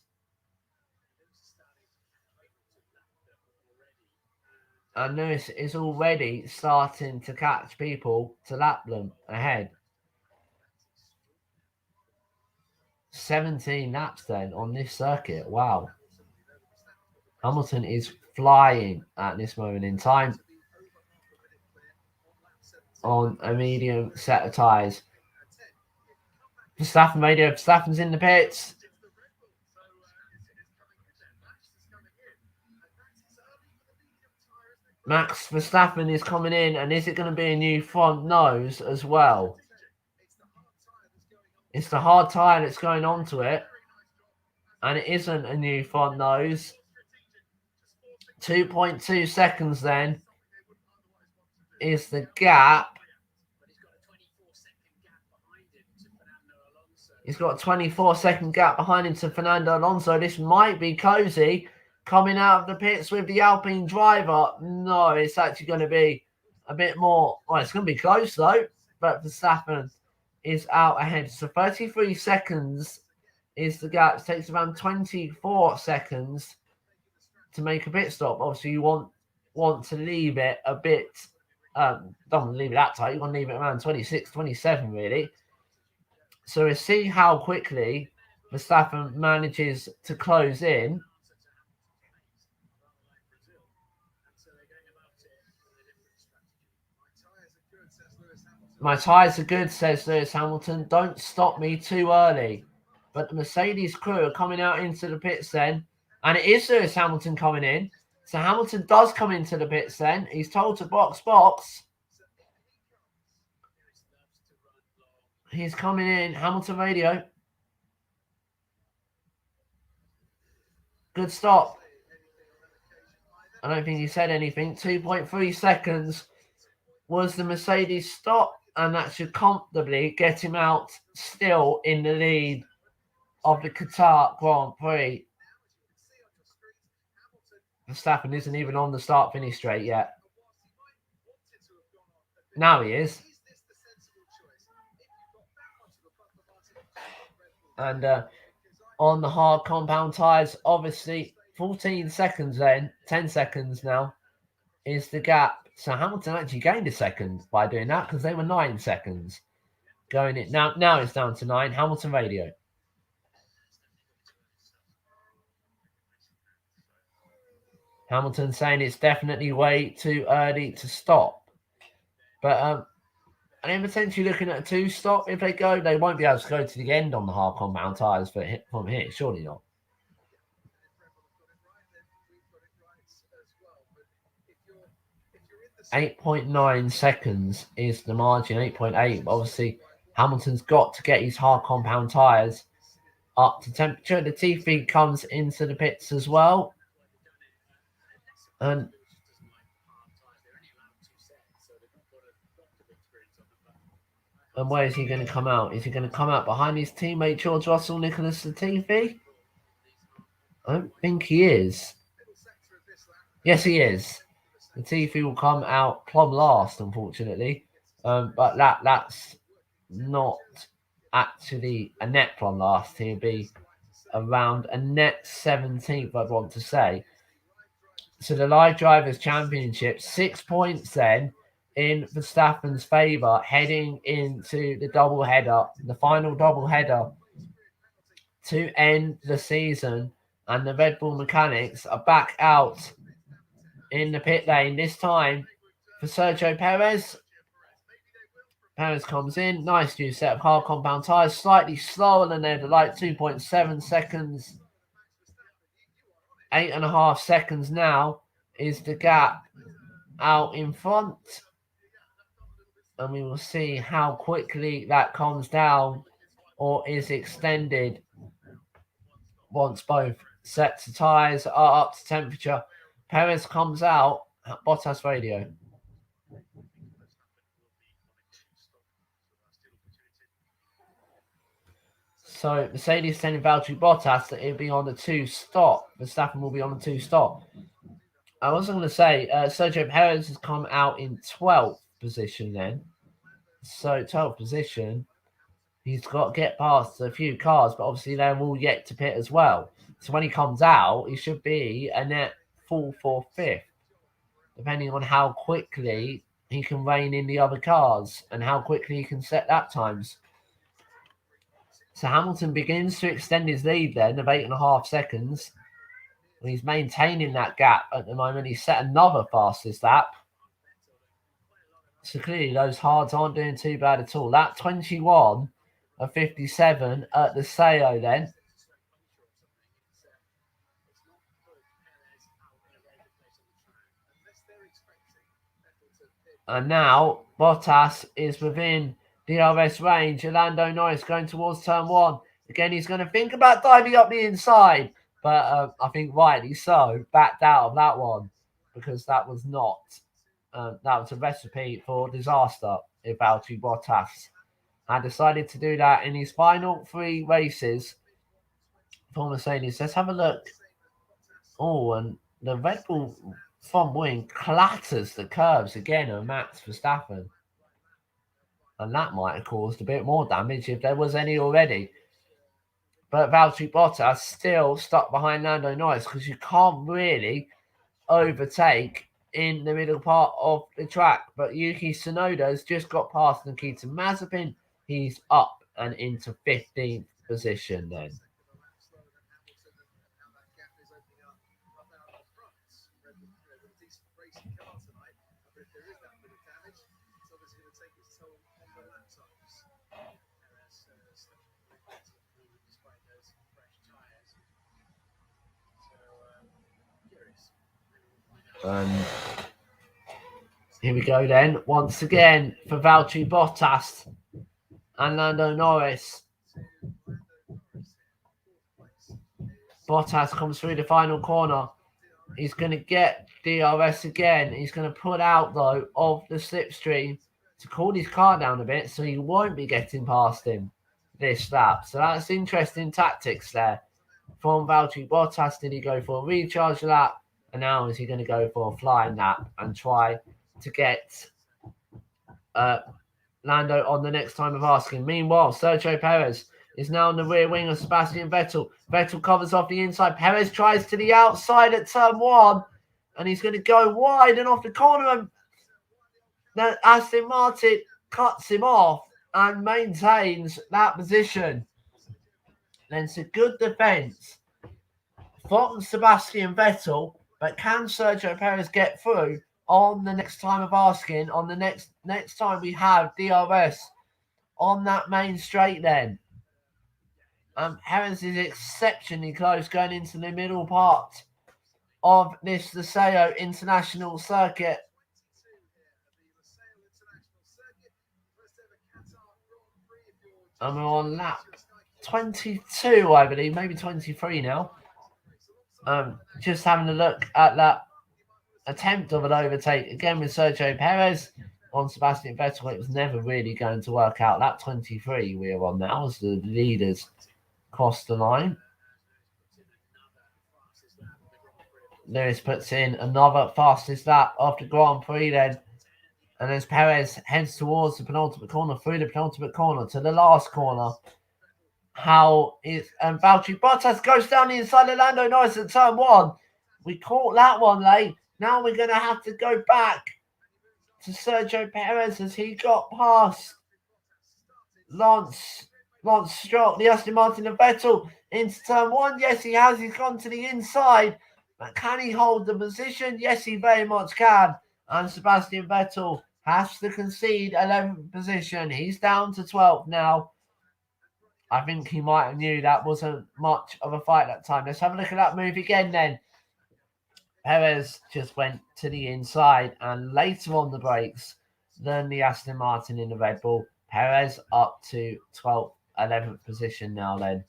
And Lewis is already starting to catch people to lap them ahead. 17 laps then on this circuit. Wow. Hamilton is flying at this moment in time on a medium set of tyres. Verstappen's in the pits. Max Verstappen is coming in, and is it going to be a new front nose as well? It's the hard tyre that's going onto it, and it isn't a new front nose. 2.2 seconds then is the gap. He's got a 24-second gap behind him to Fernando Alonso. This might be cozy. Coming out of the pits with the Alpine driver. No, it's actually going to be a bit more. Well, it's going to be close though. But Verstappen is out ahead. So 33 seconds is the gap. It takes around 24 seconds to make a pit stop. Obviously, you want to leave it a bit. Don't want to leave it that tight. You want to leave it around 26, 27 really. So we'll see how quickly Verstappen manages to close in. My tyres are good, says Lewis Hamilton. Don't stop me too early. But the Mercedes crew are coming out into the pits then. And it is Lewis Hamilton coming in. So Hamilton does come into the pits then. He's told to box. He's coming in. Hamilton radio. Good stop. I don't think he said anything. 2.3 seconds was the Mercedes stop. And that should comfortably get him out still in the lead of the Qatar Grand Prix. Verstappen isn't even on the start-finish straight yet. Now he is. And on the hard compound tyres, obviously 14 seconds then, 10 seconds now is the gap. So Hamilton actually gained a second by doing that because they were 9 seconds going in. Now it's down to 9. Hamilton radio. Hamilton saying it's definitely way too early to stop. But and then potentially looking at a 2 stop. If they go, they won't be able to go to the end on the hard compound tyres from here. Surely not. 8.9 seconds is the margin, 8.8. Obviously, Hamilton's got to get his hard compound tyres up to temperature. The T-feed comes into the pits as well. And where is he going to come out? Is he going to come out behind his teammate George Russell, Nicholas Latifi? I don't think he is. Yes, he is. Latifi will come out plumb last, unfortunately. But that's not actually a net plumb last. He'll be around a net 17th, I'd want to say. So the Live Drivers' Championship, 6 points then in Verstappen's favour, heading into the doubleheader, the final doubleheader to end the season. And the Red Bull mechanics are back out in the pit lane this time for Sergio Perez. Perez comes in. Nice new set of hard compound tyres. Slightly slower than they'd like. 2.7 seconds. 8.5 seconds now is the gap out in front. And we will see how quickly that comes down or is extended once both sets of tyres are up to temperature. Perez comes out at Bottas radio. So Mercedes sending Valtteri Bottas that it'll be on the 2 stop. Verstappen will be on the 2 stop. I was going to say Sergio Perez has come out in 12th position then. So 12th position. He's got to get past a few cars, but obviously they're all yet to pit as well. So when he comes out, he should be a net 4th or 5th, depending on how quickly he can rein in the other cars and how quickly he can set lap times. So Hamilton begins to extend his lead then of 8.5 seconds. And he's maintaining that gap at the moment. He's set another fastest lap. So clearly those hards aren't doing too bad at all. That 21 of 57 at the Sao then. And now Bottas is within DRS range. Lando Norris going towards turn 1. Again, he's going to think about diving up the inside. But I think rightly so, backed out of that one. Because that was not, that was a recipe for disaster if Valtteri Bottas had decided to do that in his final 3 races for Mercedes. Let's have a look. Oh, and the Red Bull front wing clatters the curves again of Max Verstappen. And that might have caused a bit more damage if there was any already. But Valtteri Bottas still stuck behind Lando Norris because you can't really overtake in the middle part of the track. But Yuki Tsunoda's just got past Nikita Mazepin. He's up and into 15th position then. And here we go then, once again for Valtteri Bottas and Lando Norris. Bottas comes through the final corner. He's going to get DRS again. He's going to put out, though, of the slipstream to cool his car down a bit so he won't be getting past him this lap. So that's interesting tactics there from Valtteri Bottas. Did he go for a recharge lap? And now is he going to go for a flying lap and try to get Lando on the next time of asking? Meanwhile, Sergio Perez is now on the rear wing of Sebastian Vettel. Vettel covers off the inside. Perez tries to the outside at turn 1. And he's going to go wide and off the corner. And then Aston Martin cuts him off and maintains that position. Then it's a good defence from Sebastian Vettel. But can Sergio Perez get through on the next time of asking, on the next time we have DRS on that main straight then? Perez is exceptionally close going into the middle part of this Losail International Circuit. And we're on lap 22, I believe, maybe 23 now. Just having a look at that attempt of an overtake again with Sergio Perez on Sebastian Vettel. It was never really going to work out. Lap 23 we are on now as the leaders cross the line. Lewis puts in another fastest lap of the Grand Prix then. And as Perez heads towards the penultimate corner, through the penultimate corner to the last corner, Valtteri Bottas goes down the inside of Lando Norris at turn 1. We caught that one late. Now we're going to have to go back to Sergio Perez as he got past Lance Stroll, the Aston Martin of Vettel into turn 1. Yes, he has. He's gone to the inside. But can he hold the position? Yes, he very much can. And Sebastian Vettel has to concede 11th position. He's down to 12th now. I think he might have knew that wasn't much of a fight that time. Let's have a look at that move again then. Perez just went to the inside and later on the brakes than the Aston Martin in the Red Bull. Perez up to 12th, 11th position now then.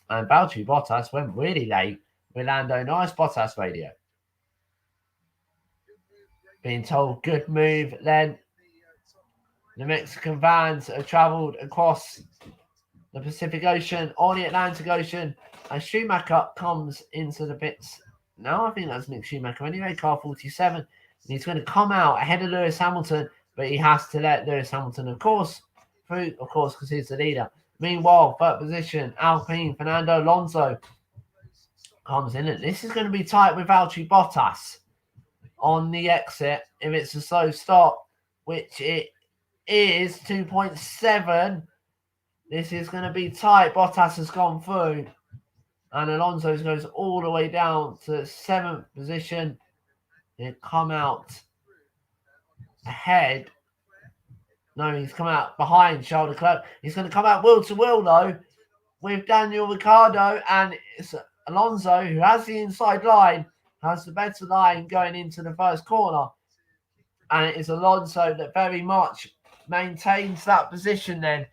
And Valtteri Bottas went really late with Lando Norris. Bottas radio being told good move then. The Mexican vans have travelled across the Pacific Ocean or the Atlantic Ocean, and Schumacher comes into the pits. No, I think that's Mick Schumacher anyway, car 47. And he's going to come out ahead of Lewis Hamilton, but he has to let Lewis Hamilton, of course, through, of course, because he's the leader. Meanwhile, third position, Alpine, Fernando Alonso comes in. And this is going to be tight with Valtteri Bottas on the exit if it's a slow stop, which it is 2.7. This is going to be tight. Bottas has gone through. And Alonso goes all the way down to 7th position. He'll come out ahead. No, he's come out behind Charles Leclerc. He's going to come out wheel to wheel, though, with Daniel Ricciardo. And it's Alonso, who has the inside line, has the better line going into the first corner. And it is Alonso that very much maintains that position then.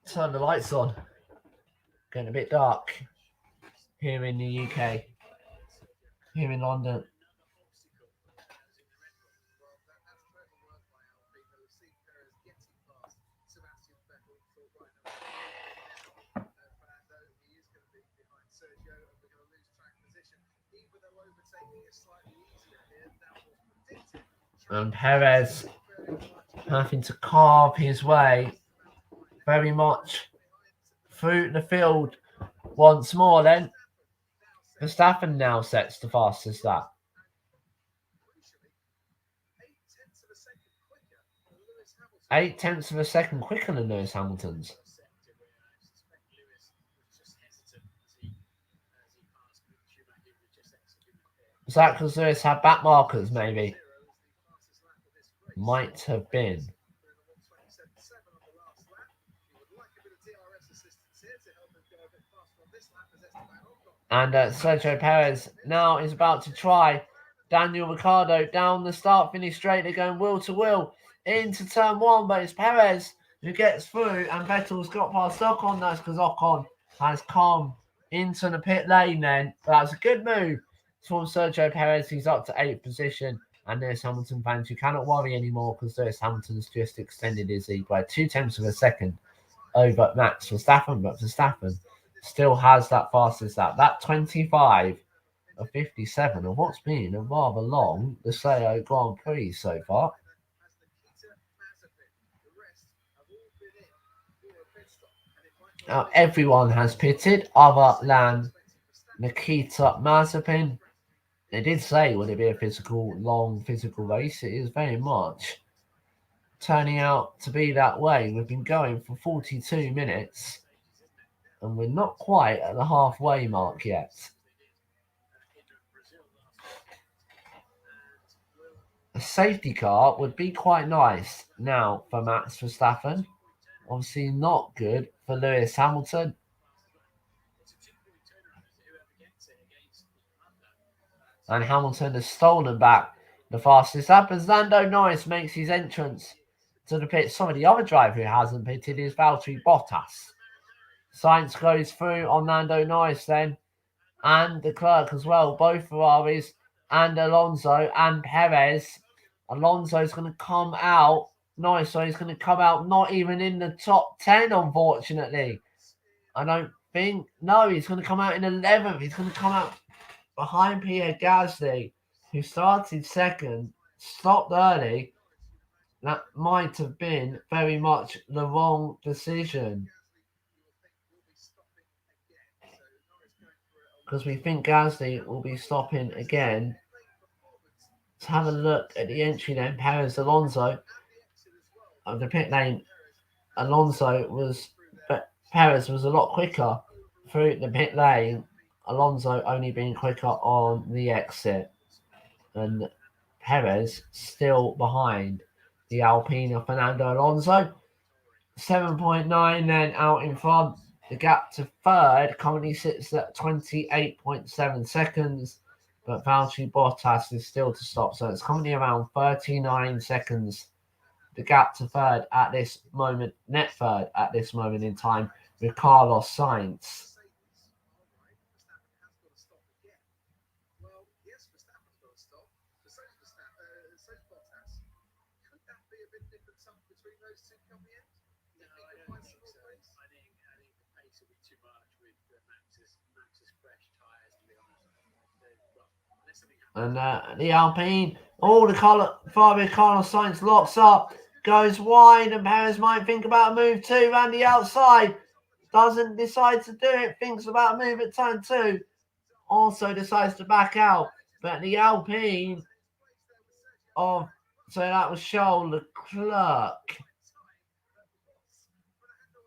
Turn the lights on. Getting a bit dark here in the UK. Here in London. And Perez having to carve his way very much through the field once more then. Verstappen now sets the fastest lap. 8/10 of a second quicker than Lewis Hamilton's. Is that because Lewis had back markers, maybe? Might have been. And Sergio Perez now is about to try Daniel Ricciardo down the start-finish straight. They're going wheel to wheel into turn one, but it's Perez who gets through, and Vettel's got past Ocon. That's because Ocon has come into the pit lane then. But that's a good move from Sergio Perez. He's up to 8th position. And Lewis Hamilton fans, you cannot worry anymore because Lewis Hamilton's just extended his lead by 0.2 of a second over Max Verstappen. But Verstappen still has that fastest lap. That 25 of 57 of what's been a rather long Leclerc Grand Prix so far. Now everyone has pitted other than Nikita Mazepin. They did say would it be a long physical race. It is very much turning out to be that way. We've been going for 42 minutes and we're not quite at the halfway mark yet. A safety car would be quite nice now for Max Verstappen. Obviously not good for Lewis Hamilton. And Hamilton has stolen back the fastest lap as Lando Norris makes his entrance to the pit. Some of the other driver who hasn't pitted is Valtteri Bottas. Sainz goes through on Lando Norris then, and Leclerc as well. Both Ferraris and Alonso and Perez. Alonso's going to come out. Norris, so he's going to come out not even in the top 10, unfortunately. I don't think. No, he's going to come out in 11th. He's going to come out behind Pierre Gasly, who started second, stopped early. That might have been very much the wrong decision. Because we think Gasly will be stopping again. Let's have a look at the entry then. Perez Alonso. Of the pit lane, Perez was a lot quicker through the pit lane. Alonso only being quicker on the exit, and Perez still behind the Alpine of Fernando Alonso. 7.9 then out in front. The gap to third currently sits at 28.7 seconds, but Valtteri Bottas is still to stop, so it's currently around 39 seconds. The gap to third at this moment, net third at this moment in time, with Carlos Sainz. And the Alpine, Fabio Carlos Sainz locks up, goes wide, and Perez might think about a move too around the outside. Doesn't decide to do it, thinks about a move at turn 2. Also decides to back out. But the Alpine so that was Charles Leclerc.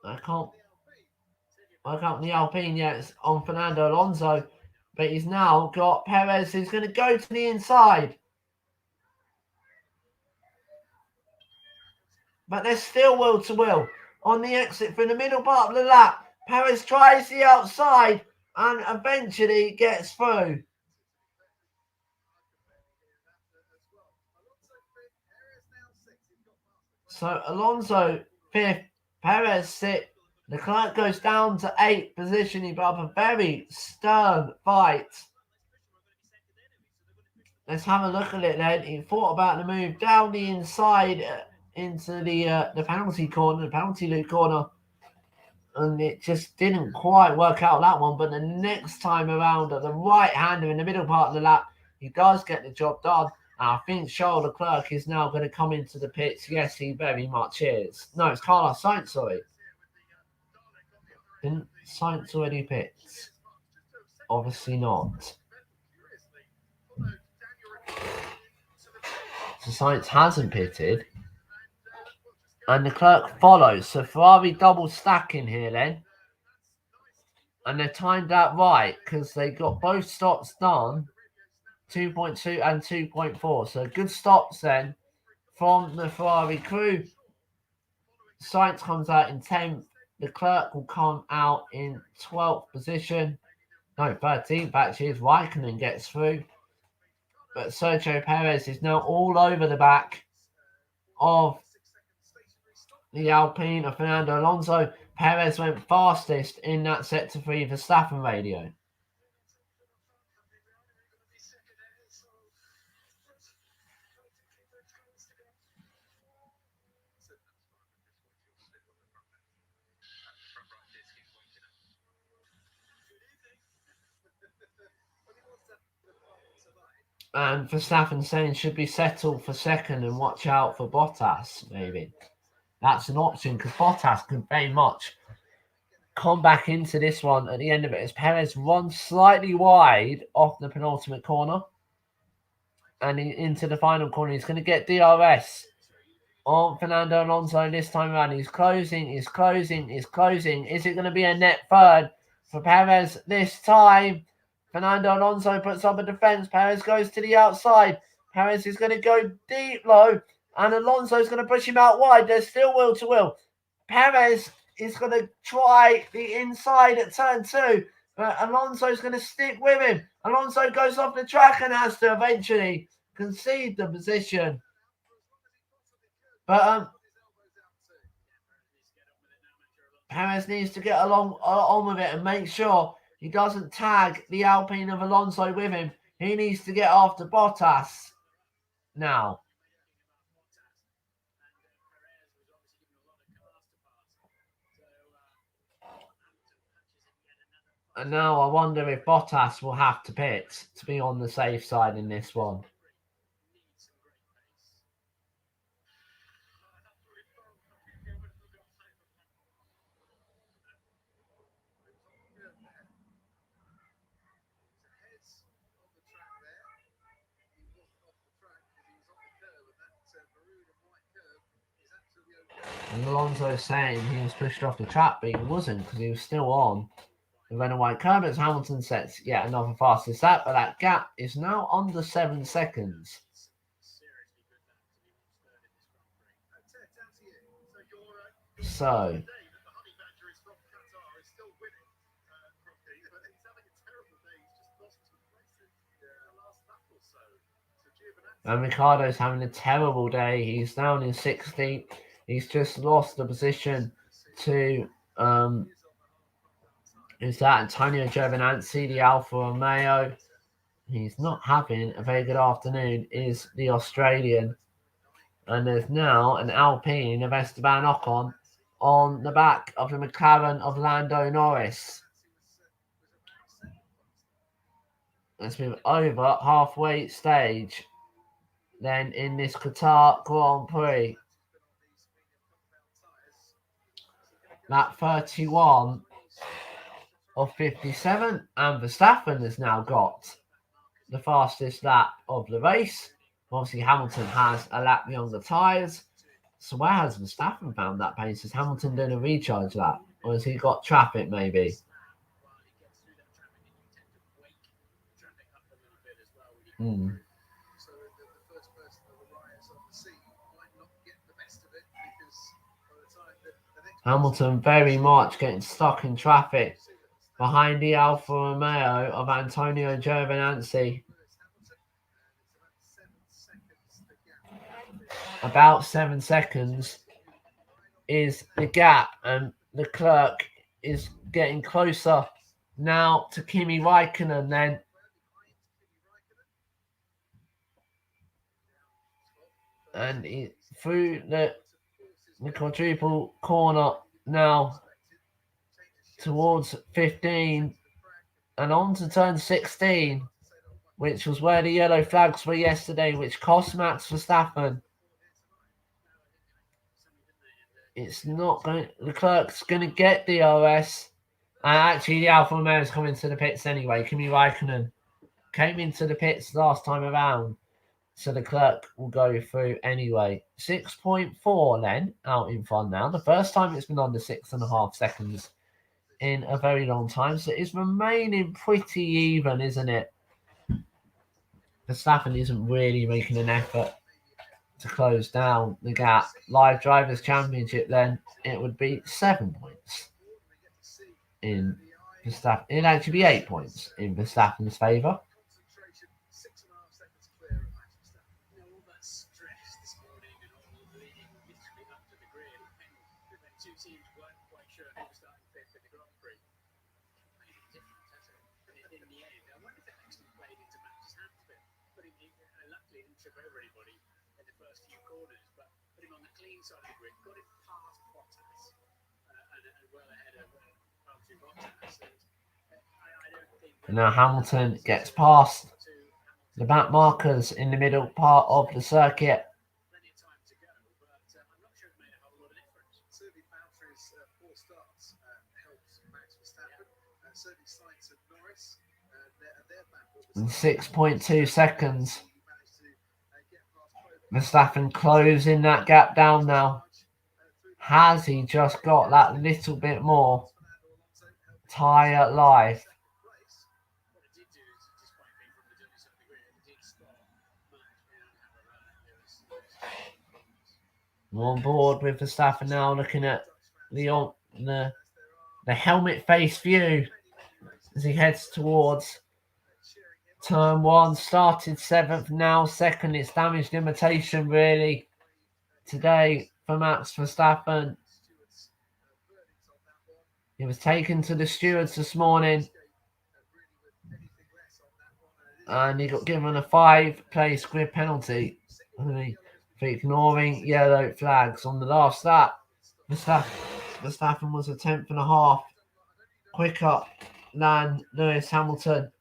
I can't the Alpine yet. It's on Fernando Alonso. But he's now got Perez who's going to go to the inside. But they're still wheel to wheel on the exit from the middle part of the lap. Perez tries the outside and eventually gets through. So Alonso 5th, Perez 6th. Leclerc goes down to 8th position. He put up a very stern fight. Let's have a look at it then. He thought about the move down the inside into the penalty corner, the penalty loop corner. And it just didn't quite work out that one. But the next time around at the right-hander in the middle part of the lap, he does get the job done. And I think Charles Leclerc is now going to come into the pits. Yes, he very much is. No, it's Carlos Sainz, sorry. Didn't Sainz already pit? Obviously not. So Sainz hasn't pitted. And Leclerc follows. So Ferrari double stacking here then. And they timed that right because they got both stops done. 2.2 and 2.4. So good stops then from the Ferrari crew. Sainz comes out in 10th. Leclerc will come out in 12th position. No, 13th actually, as Raikkonen gets through. But Sergio Perez is now all over the back of the Alpine of Fernando Alonso. Perez went fastest in that sector 3 Verstappen radio. And Verstappen saying should be settled for second and watch out for Bottas, maybe. That's an option because Bottas could very much come back into this one at the end of it as Perez runs slightly wide off the penultimate corner. And into the final corner. He's going to get DRS on Fernando Alonso this time around. He's closing. Is it going to be a net third for Perez this time? Fernando Alonso puts up a defense. Perez goes to the outside. Perez is going to go deep low. And Alonso is going to push him out wide. There's still wheel to wheel. Perez is going to try the inside at turn 2. But Alonso is going to stick with him. Alonso goes off the track and has to eventually concede the position. But Perez needs to get on with it and make sure he doesn't tag the Alpine of Alonso with him. He needs to get after Bottas now. And now I wonder if Bottas will have to pit to be on the safe side in this one. And Alonso is saying he was pushed off the track, but he wasn't because he was still on the red and white curb as Hamilton sets yet another fastest lap, but that gap is now under 7 seconds. So and Ricciardo's having a terrible day. He's down in 60th. He's just lost the position to is that Antonio Giovinazzi, the Alfa Romeo. He's not having a very good afternoon, is the Australian. And there's now an Alpine of Esteban Ocon on the back of the McLaren of Lando Norris. Let's move over halfway stage. Then in this Qatar Grand Prix. Lap 31 of 57. And Verstappen has now got the fastest lap of the race. Obviously, Hamilton has a lap beyond the tyres. So where has Verstappen found that pace? Is Hamilton doing a recharge lap? Or has he got traffic maybe? Hamilton very much getting stuck in traffic behind the Alfa Romeo of Antonio Giovinazzi. About 7 seconds is the gap, and Leclerc is getting closer now to Kimi Raikkonen then. And he, through the quadruple corner now towards 15 and on to turn 16, which was where the yellow flags were yesterday, which cost Max Verstappen. It's not going. Leclerc's going to get DRS. Actually, the Alfa Romeo is coming to the pits anyway. Kimi Raikkonen came into the pits last time around, so Leclerc will go through anyway. 6.4 then out in front now. The first time it's been under 6.5 seconds in a very long time, so it's remaining pretty even, isn't it? Verstappen isn't really making an effort to close down the gap. Live Drivers' Championship, then it would be 7 points in Verstappen. It'd actually be 8 points in Verstappen's favour. Two teams weren't quite sure who was starting fifth in the Grand Prix. Made a difference, hasn't it? In the end, I wonder if that actually played into Max's hands a bit. Luckily, he didn't trip over anybody in the first few corners, but put him on the clean side of the grid, got him past Bottas, and well ahead of Valtteri Bottas. I don't think. Now Hamilton gets past the back markers in the middle part of the circuit. In 6.2 seconds, Verstappen closing that gap down now. Has he just got that little bit more tyre life? We're on board with Verstappen now, looking at the helmet face view as he heads towards turn 1. Started 7th, now 2nd. It's damage limitation really today for Max Verstappen. He was taken to the stewards this morning and he got given a 5-place grid penalty for ignoring yellow flags. On the last lap, Verstappen was a 10th and a half quicker than Lewis Hamilton.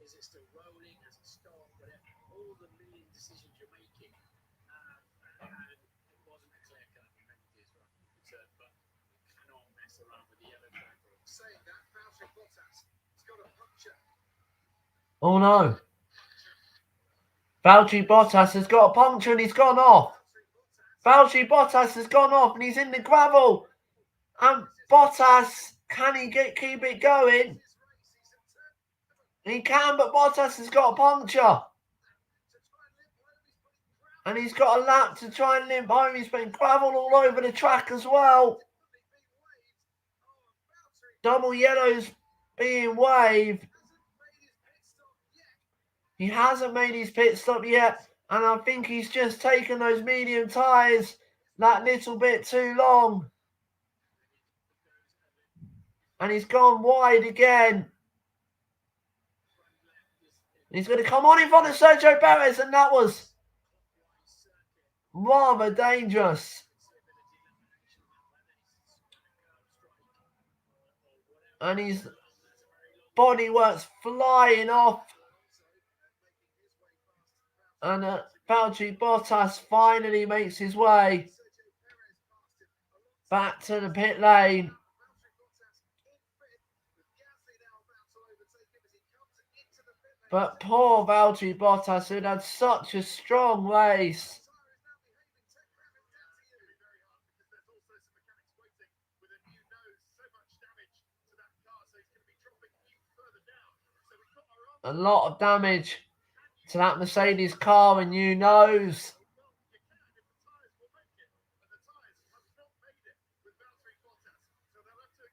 Is it still rolling? Has it stopped? Whatever. All the million decisions you're making, and it wasn't a clear-cut penalty as well. But you cannot mess around with the yellow flag. Saying that, Valtteri Bottas has got a puncture. Oh no! Valtteri Bottas has got a puncture and he's gone off. Valtteri Bottas has gone off and he's in the gravel. And Bottas, can he keep it going? He can, but Bottas has got a puncture. And he's got a lap to try and limp home. He's been gravel all over the track as well. Double yellows being waved. He hasn't made his pit stop yet. And I think he's just taken those medium tyres that little bit too long. And he's gone wide again. He's going to come on in front of Sergio Perez, and that was rather dangerous. And his bodywork's flying off. And Valtteri Bottas finally makes his way back to the pit lane. But poor Valtteri Bottas, who'd had such a strong race. A lot of damage to that Mercedes car and new nose.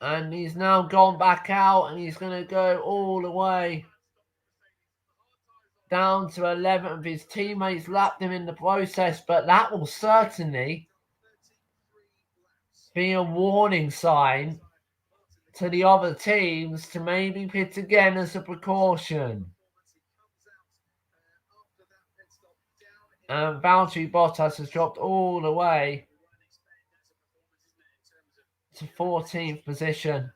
And he's now gone back out and he's going to go all the way down to 11th. His teammates lapped him in the process, but that will certainly be a warning sign to the other teams to maybe pit again as a precaution. And Valtteri Bottas has dropped all the way to 14th position.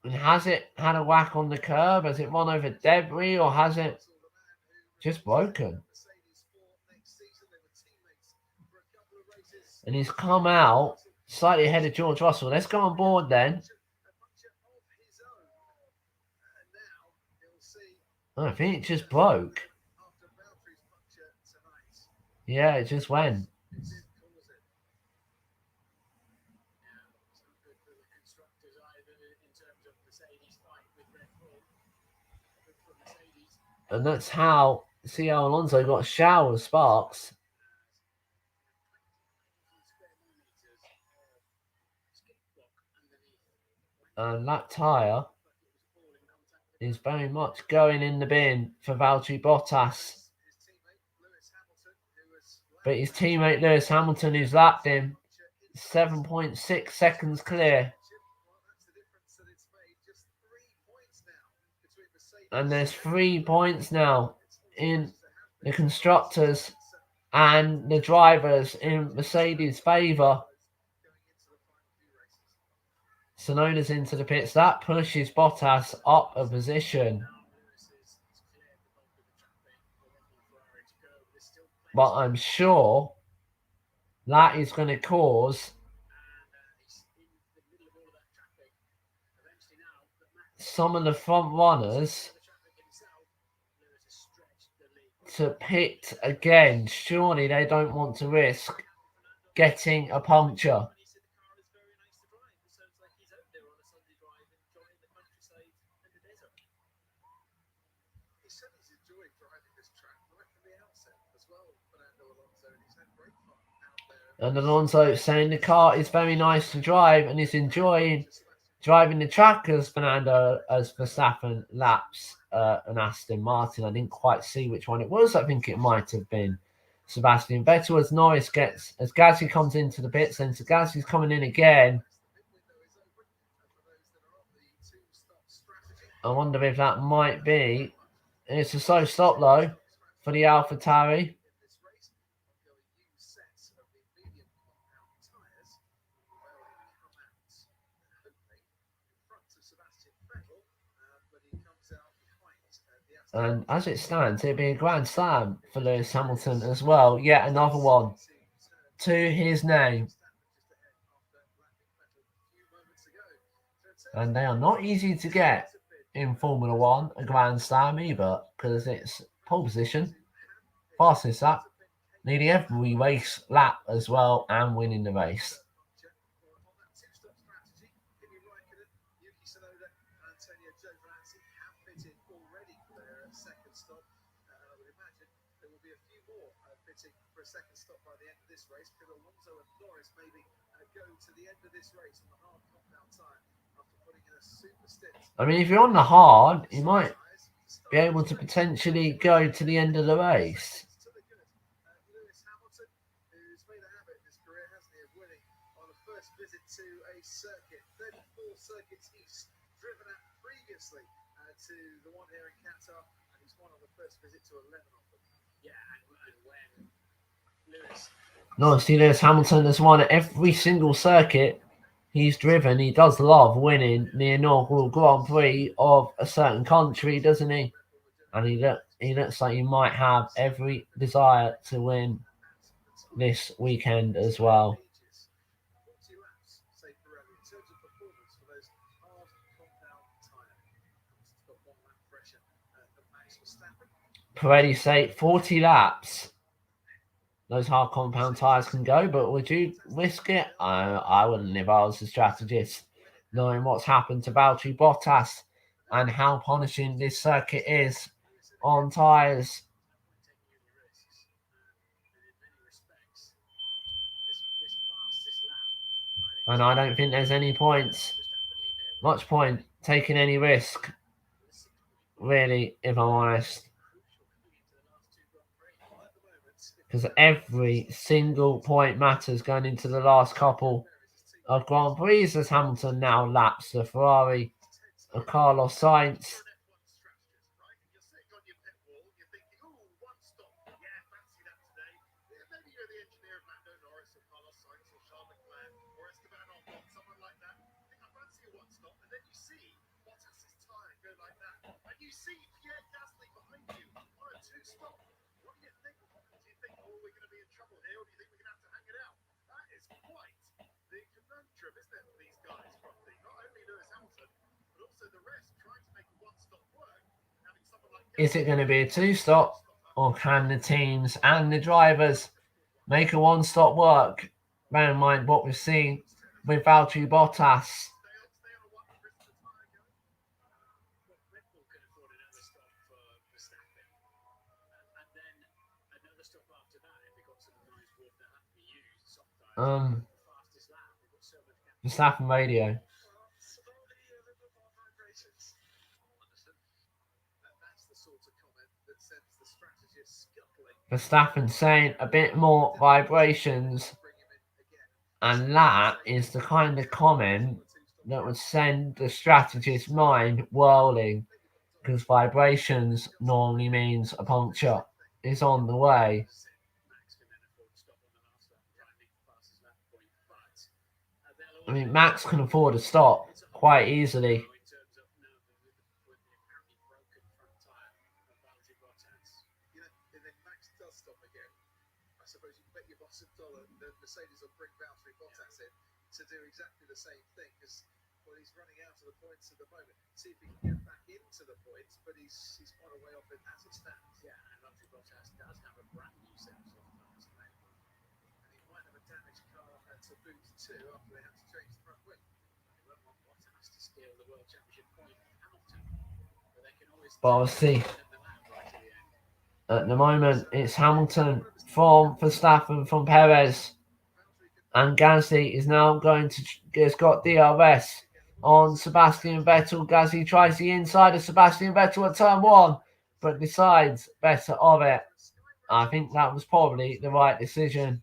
And has it had a whack on the curb? Has it run over debris or has it just broken? And he's come out slightly ahead of George Russell. Let's go on board then. Oh, I think it just broke. Yeah, it just went. And that's how, see how Alonso got a shower of sparks. And that tyre is very much going in the bin for Valtteri Bottas. But his teammate Lewis Hamilton, who's lapped him, 7.6 seconds clear. And there's 3 points now in the constructors and the drivers in Mercedes' favour. Tsunoda's into the pits. That pushes Bottas up a position. But I'm sure that is going to cause some of the front runners to pit again. Surely they don't want to risk getting a puncture. And Alonso saying the car is very nice to drive and is enjoying driving the track as Verstappen laps an Aston Martin. I didn't quite see which one it was. I think it might have been Sebastian Vettel as Norris as Gasly comes into the pits, and so Gasly's coming in again. I wonder if that might be. It's a slow stop though for the AlphaTauri. And as it stands, it'd be a grand slam for Lewis Hamilton as well. Yet another one to his name. And they are not easy to get in Formula One, a grand slam either, because it's pole position, fastest lap, nearly every race lap as well, and winning the race. Second stop by the end of this race. Could Alonso and Norris maybe go to the end of this race on the hard compound tyre after putting in a super stint? I mean, if you're on the hard, you might be able to potentially go to the end of the race. Lewis Hamilton, who's made a habit in his career, hasn't he, of winning on a first visit to a circuit. 34 circuits he's driven at previously to the one here in Qatar, and he's won on the first visit to 11 of them. Yeah, and when No, see, Lewis Hamilton has won at every single circuit he's driven. He does love winning the inaugural Grand Prix of a certain country, doesn't he? And he looks like he might have every desire to win this weekend as well. Pirelli say 40 laps. Those hard compound tyres can go, but would you risk it? I wouldn't if I was a strategist, knowing what's happened to Valtteri Bottas and how punishing this circuit is on tyres. And I don't think there's any much point taking any risk, really, if I'm honest. Because every single point matters going into the last couple of Grand Prix as Hamilton now laps the Ferrari of Carlos Sainz. Is it going to be a two-stop, or can the teams and the drivers make a one-stop work? Bear in mind what we've seen with Valtteri Bottas. Verstappen radio. Verstappen saying a bit more vibrations, and that is the kind of comment that would send the strategist's mind whirling, because vibrations normally means a puncture is on the way. I mean, Max can afford a stop quite easily. Mercedes will bring Valtteri Bottas in to do exactly the same thing, because he's running out of the points at the moment. See if he can get back into the points, but he's quite a way off it as it stands. Yeah, and Valtteri Bottas does have a brand new set of soft tyres available, and he might have a damaged car to boot too after they had to change the front wing. They won't want Bottas to steal the World Championship point from Hamilton, but they can always. But I'll see. At the moment, it's Hamilton from Verstappen from Perez. And Gasly is now has got DRS on Sebastian Vettel. Gasly tries the inside of Sebastian Vettel at turn 1, but decides better of it. I think that was probably the right decision.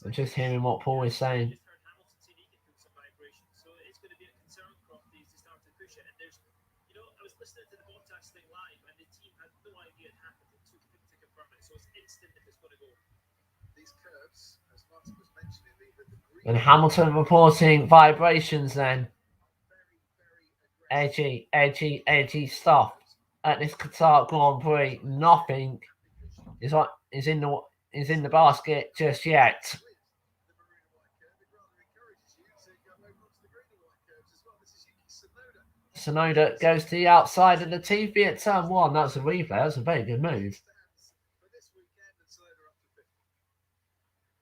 I'm just hearing what Paul is saying. And Hamilton reporting vibrations then. Edgy stuff at this Qatar Grand Prix. Nothing is in the basket just yet. Tsunoda goes to the outside of the TV at turn 1. That's a replay. That's a very good move.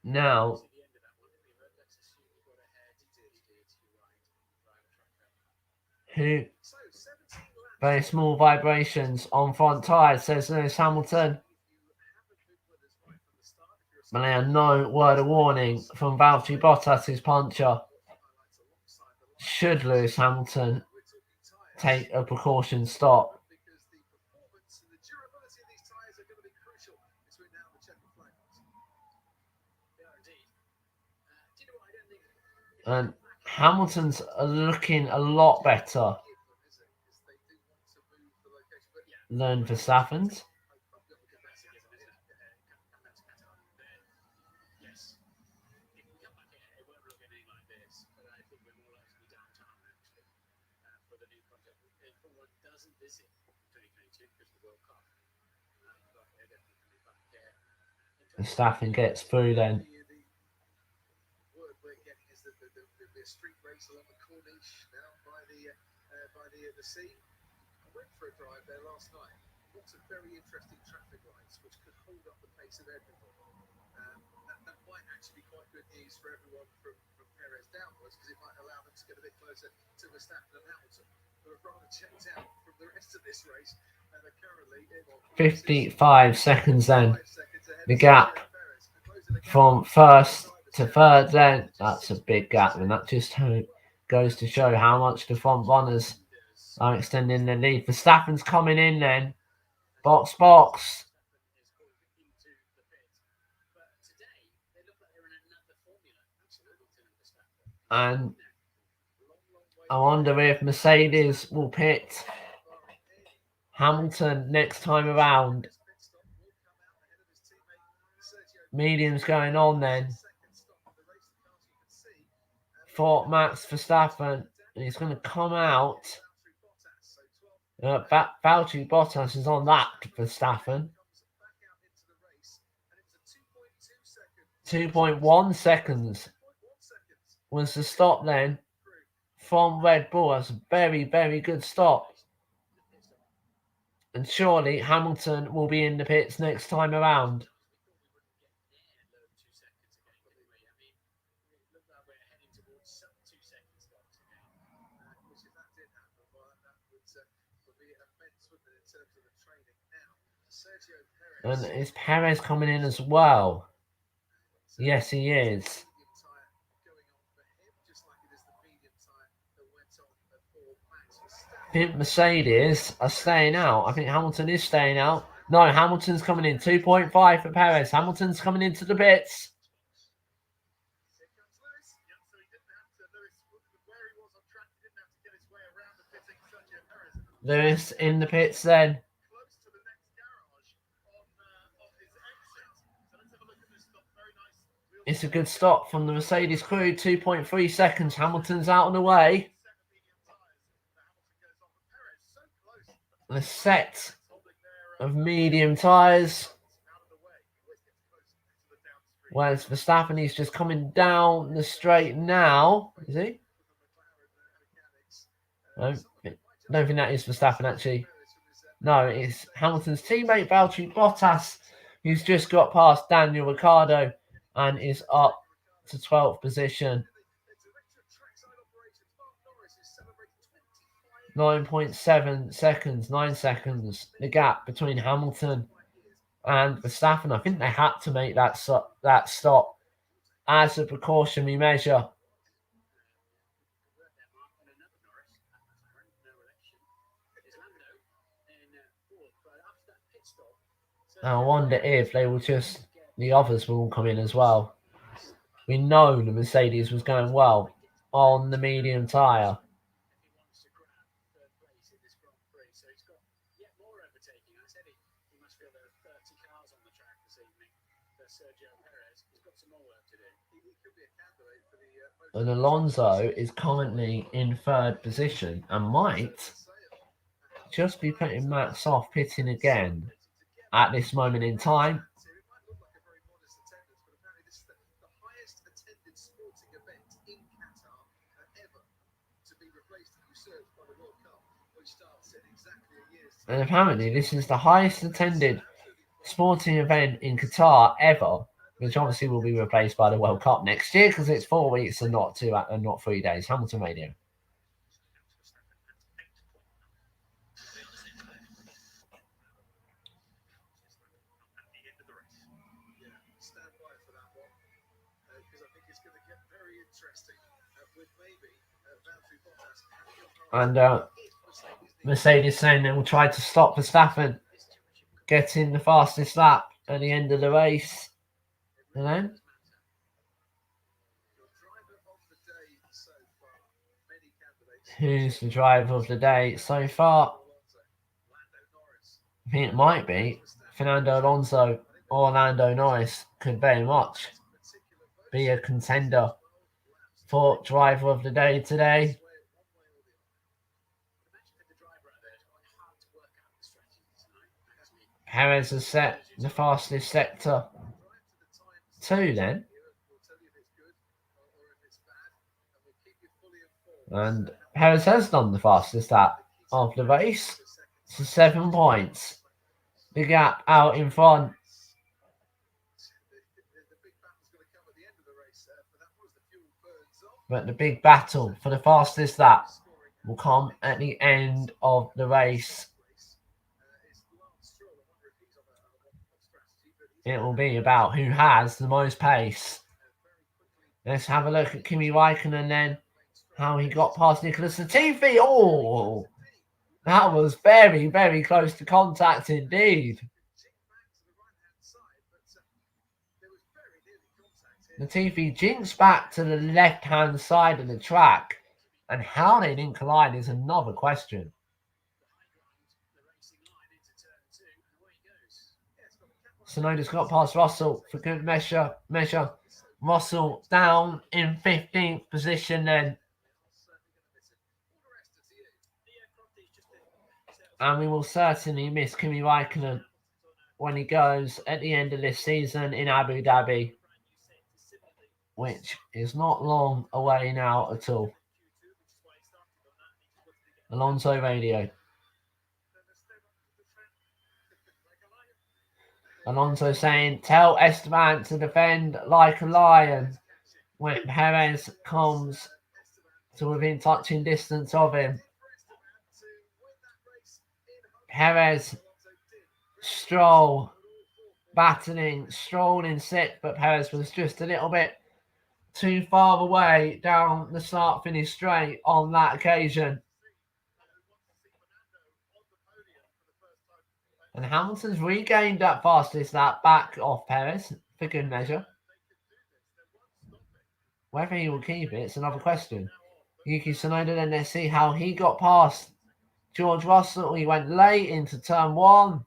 Now, very small vibrations on front tyres, says Lewis Hamilton. But they are no word of warning from Valtteri Bottas' puncher. Should Lewis Hamilton take a precaution stop? And Hamilton's looking a lot better than Verstappen's. Verstappen gets through then. Street race along the Corniche now by the sea. I went for a drive there last night. Lots of very interesting traffic lights which could hold up the pace of everyone. That might actually be quite good news for everyone from Perez downwards, because it might allow them to get a bit closer to Verstappen and Hamilton, who are rather checked out from the rest of this race and are currently in 55 seconds then. The gap from first to third, then that's a big gap, and that just goes to show how much the front runners are extending their lead. Verstappen's coming in then. Box. And I wonder if Mercedes will pit Hamilton next time around. Medium's going on then for Max Verstappen, and he's going to come out. Valtteri Bottas is on that Verstappen. 2.1 seconds was the stop then from Red Bull. That's a very, very good stop. And surely Hamilton will be in the pits next time around. And is Perez coming in as well? Yes, he is. I think Mercedes are staying out. I think Hamilton is staying out. No, Hamilton's coming in. 2.5 for Perez. Hamilton's coming into the pits. Lewis in the pits then. It's a good stop from the Mercedes crew. 2.3 seconds. Hamilton's out and away. The set of medium tyres. Whereas Verstappen, he's just coming down the straight now. Is he? No, I don't think that is Verstappen actually. No, it's Hamilton's teammate Valtteri Bottas, who's just got past Daniel Ricciardo and is up to 12th position. 9.7 seconds, 9 seconds, the gap between Hamilton and Verstappen. I think they had to make that stop as a precautionary measure. I wonder if they will the others will all come in as well. We know the Mercedes was going well on the medium tyre. And Alonso is currently in third position and might just be putting Max off pitting again at this moment in time. And apparently this is the highest attended sporting event in Qatar ever, which obviously will be replaced by the World Cup next year because it's 4 weeks and not 3 days. Hamilton Radio. And Mercedes saying they will try to stop Verstappen getting the fastest lap at the end of the race. And then who's the driver of the day so far? I think it might be Fernando Alonso or Lando Norris. Could very much be a contender for driver of the day today. Perez has set the fastest sector 2 then. And Perez has done the fastest lap of the race. So 7 points. The gap out in front. But the big battle for the fastest lap will come at the end of the race. it will be about who has the most pace. Let's have a look at Kimi Räikkönen then, how he got past Nicholas Latifi. Oh, that was very, very close to contact indeed. Latifi jinks back to the left-hand side of the track, and how they didn't collide is another question. Tsunoda's got past Russell for good measure. Russell down in 15th position then. And we will certainly miss Kimi Räikkönen when he goes at the end of this season in Abu Dhabi, which is not long away now at all. Alonso radio. Alonso saying, tell Esteban to defend like a lion when Perez comes to within touching distance of him. Perez, Stroll, battling, Stroll in sixth, but Perez was just a little bit too far away down the start-finish straight on that occasion. And Hamilton's regained that fastest lap back off Perez for good measure. Whether he will keep it's another question. Yuki Tsunoda, then let's see how he got past George Russell. He went late into turn one,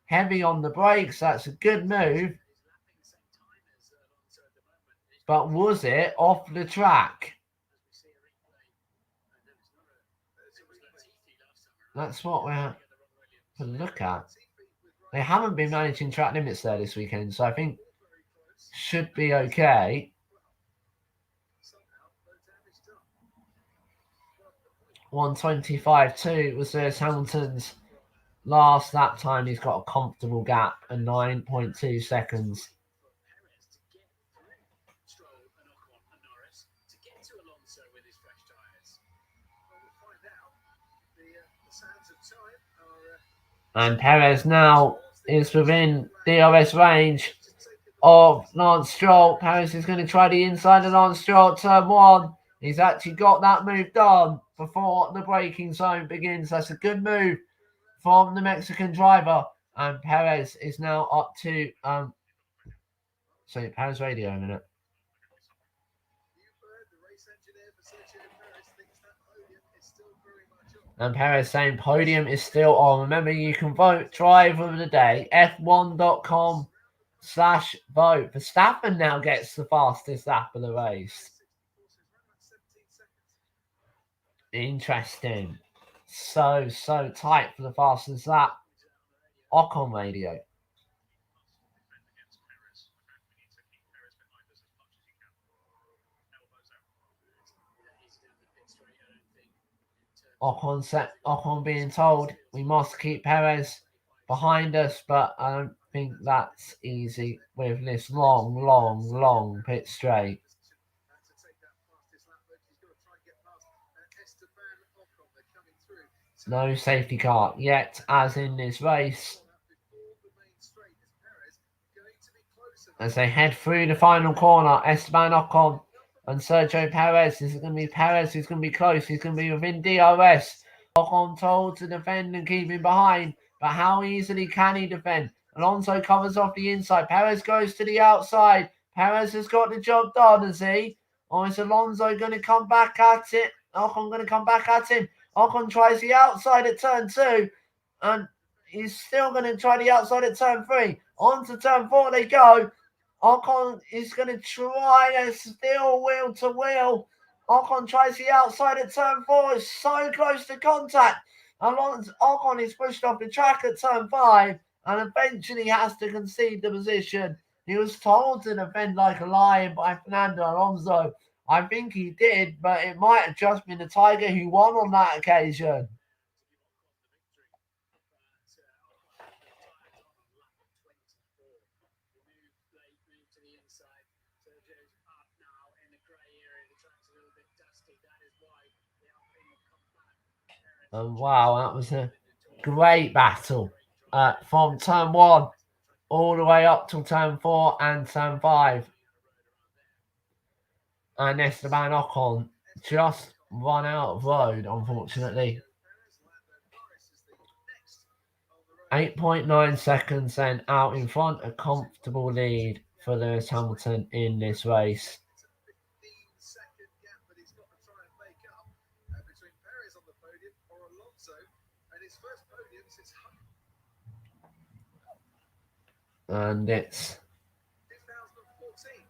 heavy on the brakes. That's a good move. But was it off the track? That's what we have to look at. They haven't been managing track limits there this weekend, so I think should be okay. 1:25.2 was Lewis Hamilton's last lap time. He's got a comfortable gap of 9.2 seconds. And Perez now is within DRS range of Lance Stroll. Perez is going to try the inside of Lance Stroll at turn one. He's actually got that move done before the braking zone begins. That's a good move from the Mexican driver. And Perez is now up to Perez radio a minute. And Perez saying podium is still on. Remember, you can vote driver of the day, f1.com/vote. Verstappen now gets the fastest lap of the race. Interesting. So tight for the fastest lap. Ocon radio. Ocon being told we must keep Perez behind us, but I don't think that's easy with this long pit straight. No safety car yet, as in this race. As they head through the final corner, Esteban Ocon and Sergio Perez. This is going to be Perez who's going to be close. He's going to be within DRS. Ocon told to defend and keep him behind. But how easily can he defend? Alonso covers off the inside. Perez goes to the outside. Perez has got the job done, has he? Or is Alonso going to come back at it? Ocon going to come back at him. Ocon tries the outside at turn 2. And he's still going to try the outside at turn 3. On to turn 4 they go. Ocon is going to try a still wheel to wheel. Ocon tries the outside at turn 4. It's so close to contact. Ocon is pushed off the track at turn 5 and eventually has to concede the position. He was told to defend like a lion by Fernando Alonso. I think he did, but it might have just been the Tiger who won on that occasion. And wow, that was a great battle from turn 1 all the way up till turn 4 and turn 5. And Esteban Ocon just run out of road, unfortunately. 8.9 seconds then out in front, a comfortable lead for Lewis Hamilton in this race. 15-second gap that he's got to try and make up between Perez on the podium or Alonso, and his first podium since And it's 2014.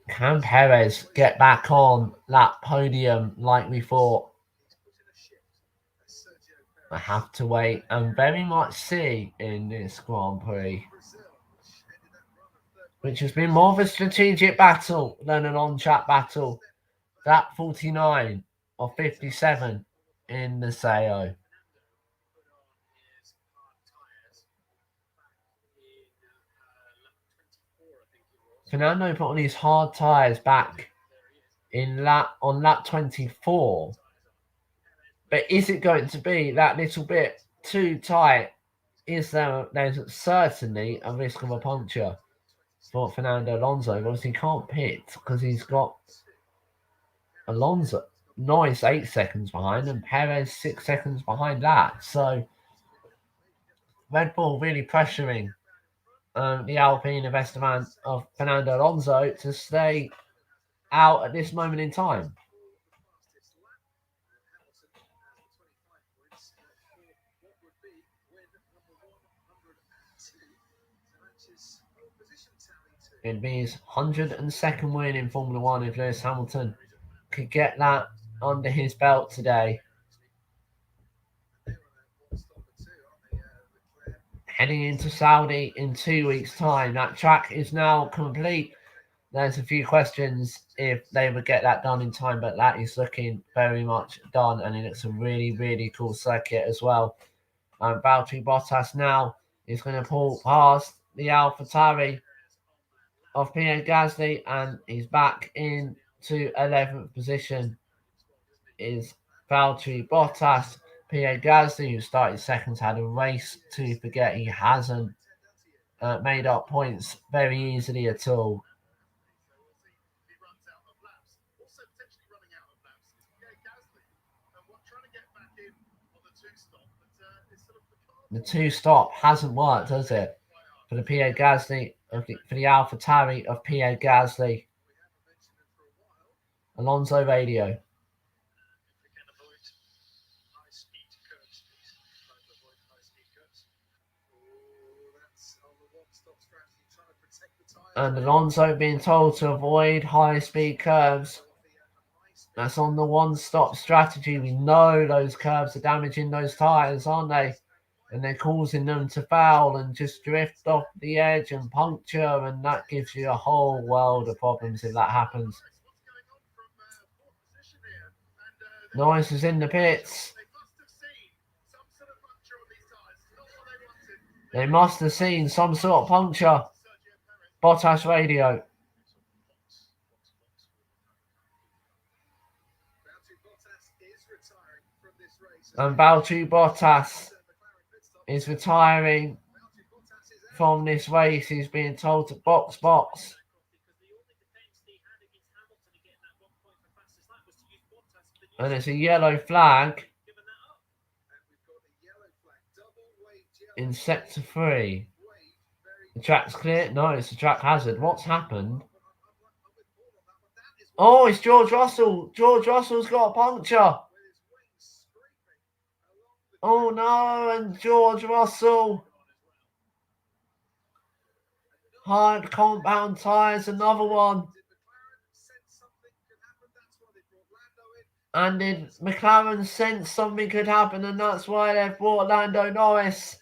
can Perez get back on that podium like we thought? I have to wait and very much see in this Grand Prix, which has been more of a strategic battle than an on-track battle. That 49 of 57 in the Sao. Fernando put on his hard tyres back on lap 24. But is it going to be that little bit too tight? There's certainly a risk of a puncture for Fernando Alonso. Obviously, he can't pit because he's got Norris 8 seconds behind and Perez 6 seconds behind that. So Red Bull really pressuring the Alpine of Esteban of Fernando Alonso to stay out at this moment in time. It'd be his 102nd win in Formula One if Lewis Hamilton could get that under his belt today. Heading into Saudi in 2 weeks' time. That track is now complete. There's a few questions if they would get that done in time, but that is looking very much done, and it looks a really, really cool circuit as well. Valtteri Bottas now is going to pull past the AlphaTauri of Pierre Gasly, and he's back into 11th position. Is Valtteri Bottas. Pierre Gasly, who started second, had a race to forget. He hasn't made up points very easily at all. The two-stop hasn't worked, has it? For the Pierre Gasly, for the AlphaTauri of Pierre Gasly. Alonso radio. And Alonso being told to avoid high-speed curves. That's on the one-stop strategy. We know those curves are damaging those tyres, aren't they? And they're causing them to foul and just drift off the edge and puncture, and that gives you a whole world of problems if that happens. Norris is in the pits. They must have seen some sort of puncture. Bottas radio. And Valtteri Bottas is retiring from this race. He's being told to box. And it's a yellow flag in sector 3. The track's clear. No, it's a track hazard. What's happened? Oh, it's George Russell. George Russell's got a puncture. Oh no, and George Russell. Hard compound tyres, another one. And did McLaren sense something could happen, and that's why they've brought Lando Norris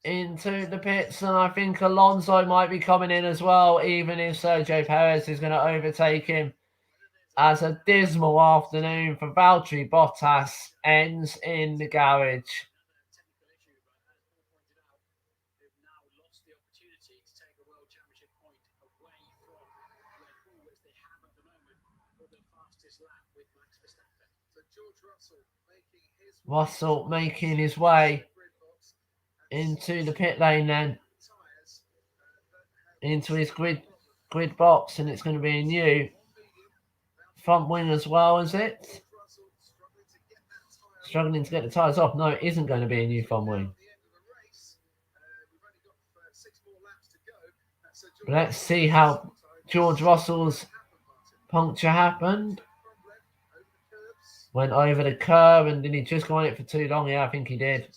into the pits, and I think Alonso might be coming in as well, even if Sergio Perez is going to overtake him. As a dismal afternoon for Valtteri Bottas ends in the garage. So George Russell making his Russell making his way into the pit lane then. Into his grid box, and it's going to be a new front wing as well, is it? Struggling to get the tyres off. No, it isn't going to be a new front wing. But let's see how George Russell's puncture happened. Went over the curb, and did he just go on it for too long? Yeah, I think he did.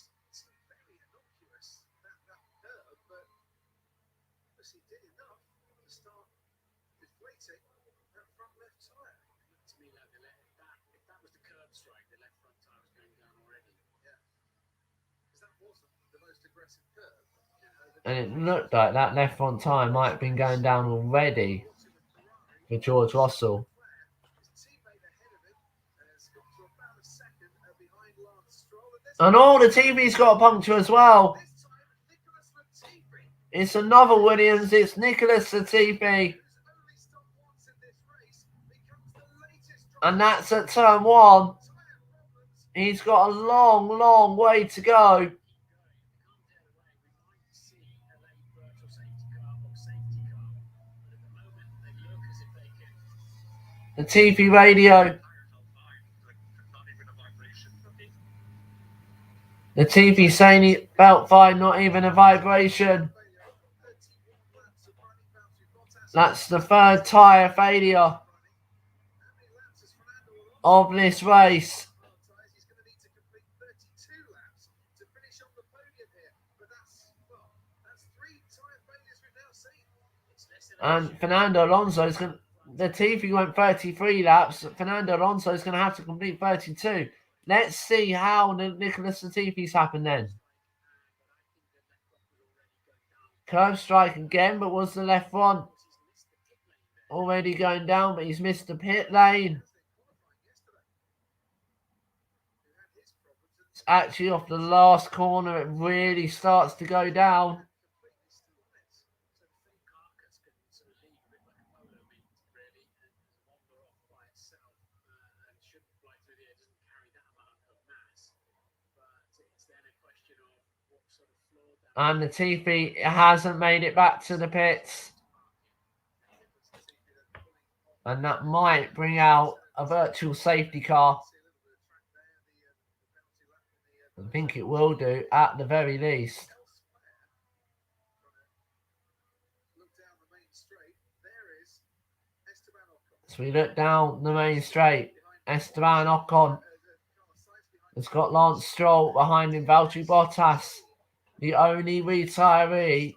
And it looked like that left front tyre might have been going down already for George Russell. And the TV's got a puncture as well. It's another Williams. It's Nicholas Latifi. And that's at turn 1. He's got a long, long way to go. The TV radio. The TV saying belt fine, not even a vibration. That's the 3rd tyre failure of this race. And Fernando Alonso is going to... The TV went 33 laps. Fernando Alonso is going to have to complete 32. Let's see how the Nicholas Latifi's happened then. Curve strike again, but was the left front already going down, but he's missed the pit lane. It's actually off the last corner. It really starts to go down. And the TV hasn't made it back to the pits. And that might bring out a virtual safety car. I think it will do, at the very least. So we look down the main straight. Esteban Ocon has got Lance Stroll behind him. Valtteri Bottas, the only retiree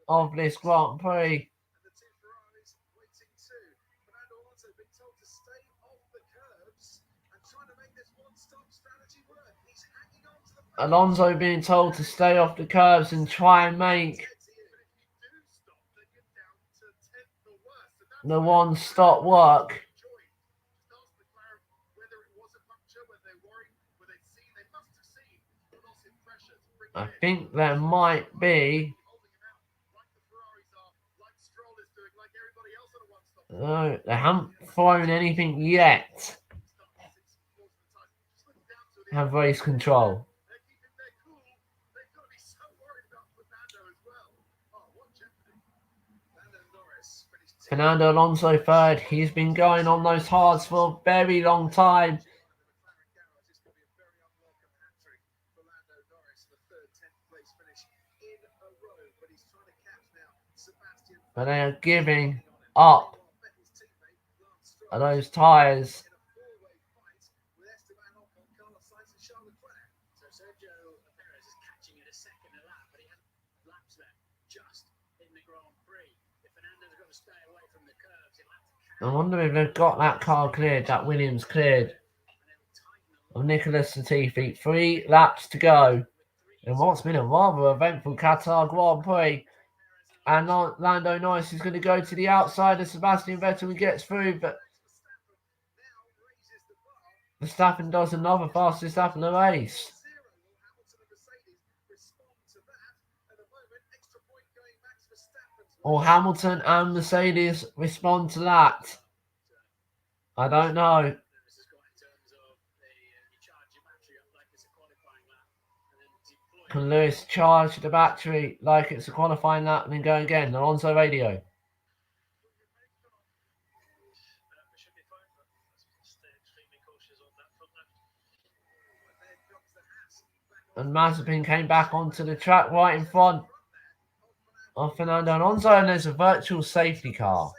of this Grand Prix. Alonso being told to stay off the curbs and try and make the one-stop work. I think there might be... No, they haven't thrown anything yet. Have race control. Fernando Alonso 3rd. He's been going on those hards for a very long time. But they are giving up those tyres. I wonder if they've got that car cleared, that Williams cleared. Of Nicholas Latifi. 3 laps to go. In what's been a rather eventful Qatar Grand Prix. And Lando Norris is going to go to the outside of Sebastian Vettel who gets through, but Verstappen does another fastest lap of the race. Or Hamilton and Mercedes respond to that. I don't know. Can Lewis charge the battery like it's a qualifying lap and then go again? Alonso radio. We should be fine, but let's stay extremely cautious on that front left. And Mazepin came back onto the track right in front of Fernando Alonso, and there's a virtual safety car.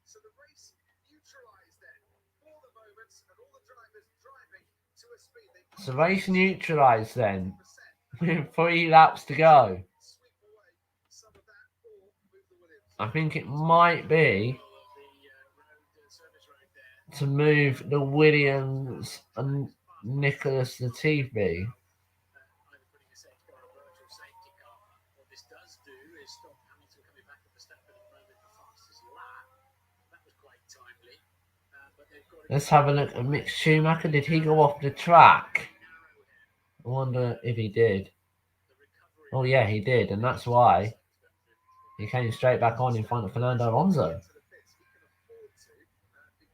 So the race neutralised then for the moment, and all the drivers driving to a speed. So race neutralised then with 3 laps to go. Sweep away some of that or move the Williams. I think it might be to move the Williams and Nicholas Latifi. Either putting a safety car or a virtual safety car. What this does do is stop Hamilton coming back at Verstappen at the moment the fastest lap. That was quite timely. But they've got to Let's have a look at Mick Schumacher. Did he go off the track? I wonder if he did. Oh yeah, he did, and that's why he came straight back on in front of Fernando Alonso. To the pits, he can afford to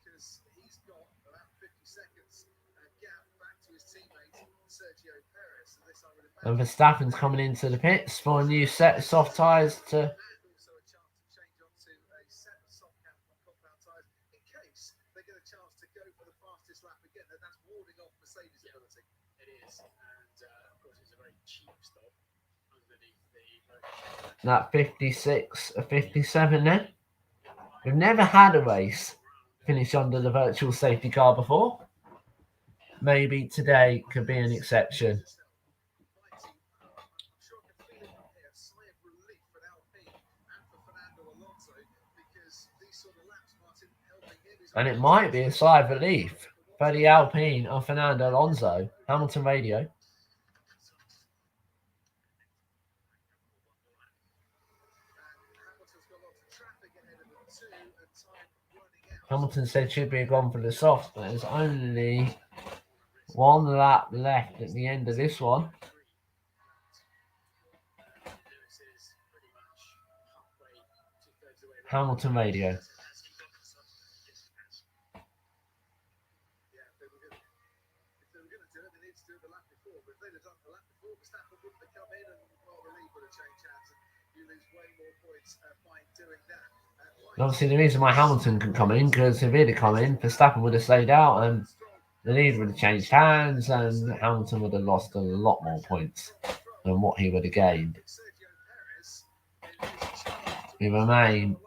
because he's got about 50 seconds gap back to his teammate Sergio Perez. And this I would And imagine. Verstappen's coming into the pits for a new set of soft tyres to. And also a chance to change onto a set of soft compound tyres in case they get a chance to go for the fastest lap again. And that's warding off Mercedes' ability. It is, and of course it's a very cheap stop underneath the. That 56, a 57 then. We've never had a race finish under the virtual safety car before. Maybe today could be an exception. I'm sure I can feel it here, a sigh of relief for Alpine and for Fernando Alonso because these sort of laps, Martin, helping him is. And it might be a sigh of relief for the Alpine of Fernando Alonso. Hamilton radio. Hamilton's got lots of traffic ahead of him too, and time running out. Hamilton said should be gone for the soft, but there's only 1 lap left at the end of this one. Lewis is pretty much halfway, 2/3 the way around. Hamilton radio. Yeah, if they were going to do it, they need to do it the lap before. But if they'd have done the lap before, Verstappen wouldn't have come in, and well, the lead would have changed hands, and you lose way more points by doing that. And obviously, the reason why Hamilton can come in, because if he'd have come in, Verstappen would have stayed out, and the lead would have changed hands, and Hamilton would have lost a lot more points than what he would have gained. Sergio Perez in his challenge to We remain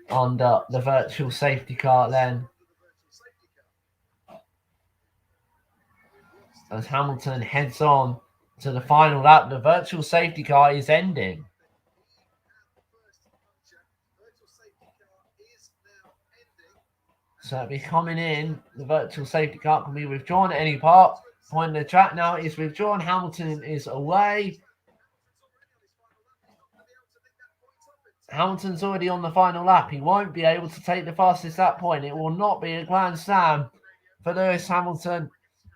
Alonso, under the virtual safety car then, under the virtual safety car. We've lost as Hamilton heads on to the final lap. The virtual safety car is ending. first puncture. Virtual safety car is now ending. So it'll be coming in. The virtual safety car can be withdrawn at any point of the track. Now it is withdrawn. Hamilton is away. Hamilton's already on the final lap. He won't be able to take the fastest lap point. It will not be a grand slam for Lewis Hamilton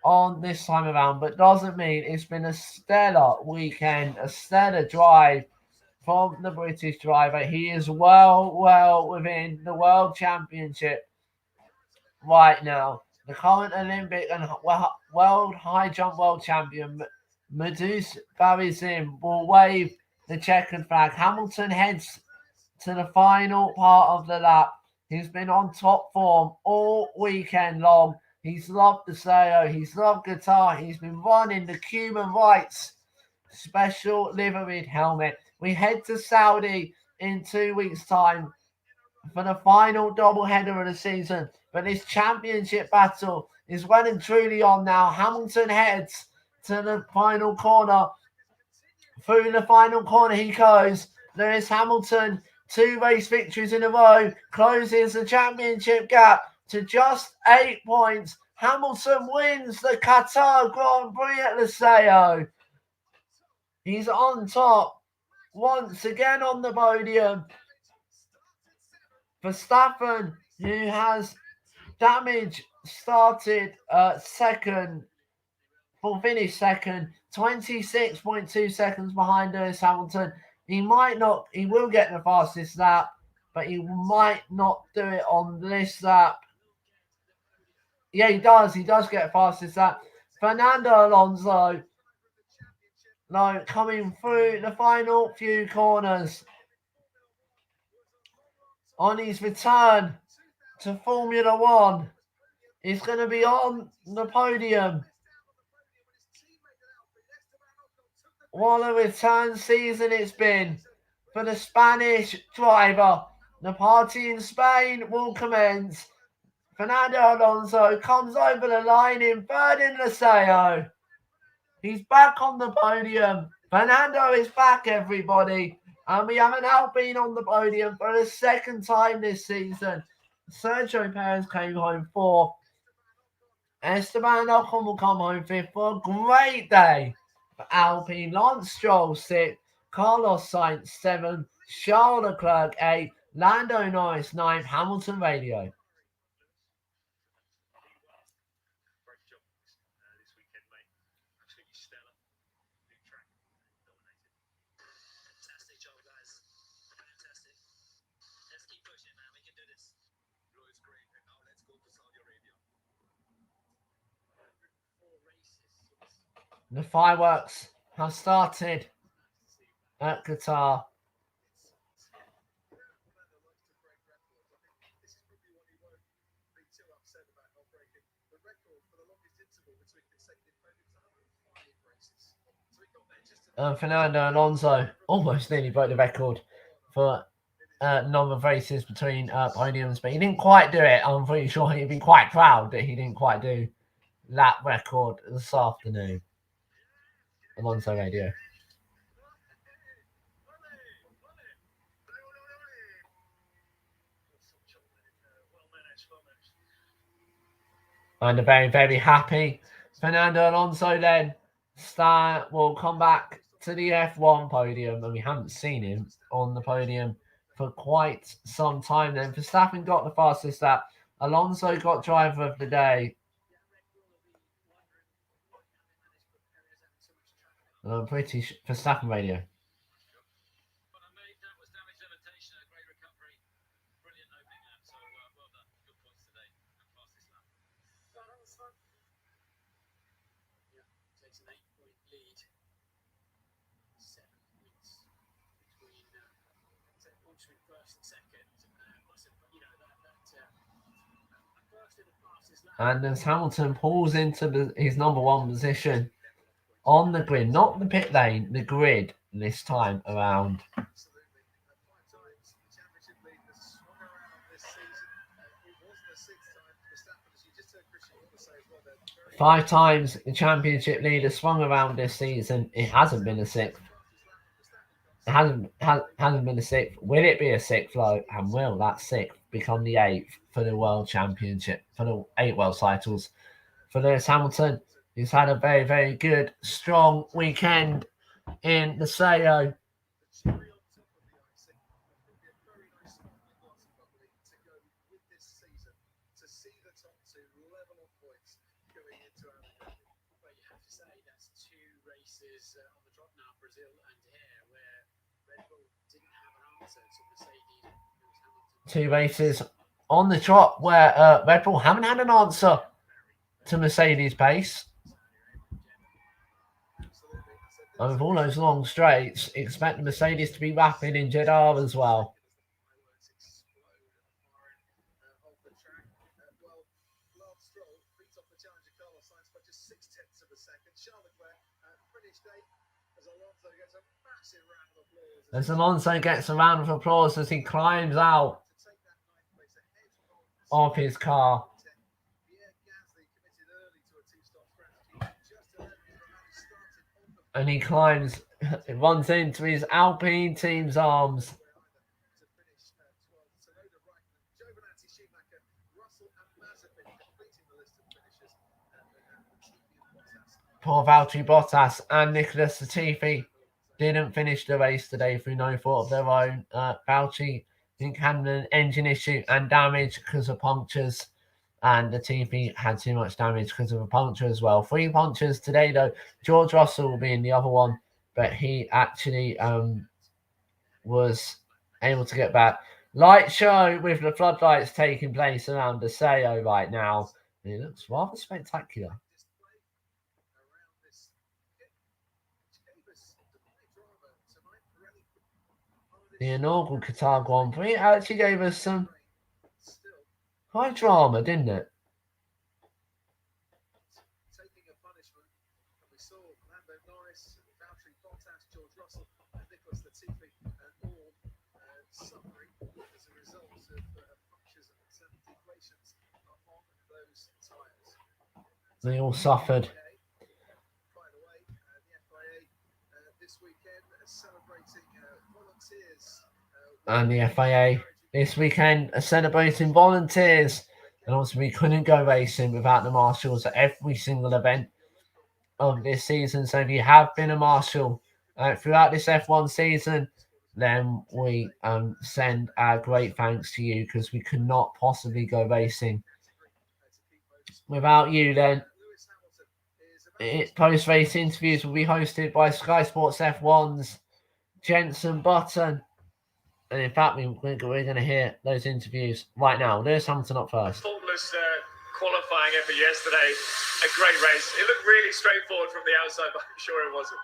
on this time around, but doesn't mean it's been a stellar weekend, a stellar drive from the British driver. He is well within the World Championship right now. The current Olympic and World High Jump World Champion Medus Barizim will wave the checkered flag. Hamilton heads to the final part of the lap. He's been on top form all weekend long. He's loved the Sao, he's loved Qatar, he's been running the human rights special liveried helmet. We head to Saudi in 2 weeks' time for the final doubleheader of the season. But this championship battle is well and truly on now. Hamilton heads to the final corner. Through the final corner he goes. Lewis Hamilton, 2 race victories in a row, closes the championship gap to just 8 points. Hamilton wins the Qatar Grand Prix at Losail. He's on top once again on the podium. Verstappen, who has damage, started second, will finish second, 26.2 seconds behind Lewis Hamilton. He will get the fastest lap, but he might not do it on this lap. Yeah, he does get fastest lap. Fernando Alonso No, coming through the final few corners. On his return to Formula One, he's going to be on the podium. What a return season it's been for the Spanish driver. The party in Spain will commence. Fernando Alonso comes over the line in third in Liceo. He's back on the podium. Fernando is back, everybody. And we have an Alpine on the podium for the second time this season. Sergio Perez came home fourth. Esteban Ocon will come home fifth for a great day for Alpine. Lance Stroll sixth. Carlos Sainz seventh. Charles Leclerc eighth. Lando Norris ninth. Hamilton Radio. The fireworks have started at Qatar. Fernando Alonso almost nearly broke the record for number of races between podiums, but he didn't quite do it. I'm pretty sure he'd be quite proud that he didn't quite do that record this afternoon. Alonso Radio. And a very, very happy Fernando Alonso then will come back to the F1 podium, and we haven't seen him on the podium for quite some time then. Verstappen got the fastest lap. Alonso got driver of the day. British Verstappen Radio. And as Hamilton pulls into his number one position on the grid, not the pit lane, the grid this time around. 5 times the championship leader swung around this season. It hasn't been a sixth. It hasn't been a sixth. Will it be a sixth, though? And will that sixth become the 8th for the World Championship, for the 8 world titles? For Lewis Hamilton, who's had a very, very good, strong weekend in the Sao. Two races on the trot where Red Bull haven't had an answer to Mercedes pace. And with all those long straights, expect the Mercedes to be rapid in Jeddah as well. As Alonso gets a round of applause as he climbs out of his car. And he climbs, runs into his Alpine team's arms. Poor Valtteri Bottas and Nicholas Latifi didn't finish the race today through no fault of their own. Valtteri, I think, had an engine issue and damage because of punctures. And Latifi had too much damage because of a puncture as well. 3 punctures today, though. George Russell will be in the other one, but he actually was able to get back. Light show with the floodlights taking place around the Sao right now. And it looks rather spectacular. The inaugural Qatar Grand Prix actually gave us some high drama, didn't it? Taking a punishment, and we saw Lando Norris, Valtteri Bottas, George Russell, and Nicholas Latifi, all suffering as a result of punctures and deflations on those tyres. They all suffered. By the way, the FIA this weekend celebrating volunteers. And the FIA this weekend are celebrating volunteers. And obviously we couldn't go racing without the marshals at every single event of this season. So if you have been a marshal throughout this F1 season, then we send our great thanks to you, because we could not possibly go racing without you. Then post-race interviews will be hosted by Sky Sports F1's Jenson Button. And in fact, we're going to hear those interviews right now. There's Hamilton up first. Faultless qualifying effort yesterday. A great race. It looked really straightforward from the outside, but I'm sure it wasn't.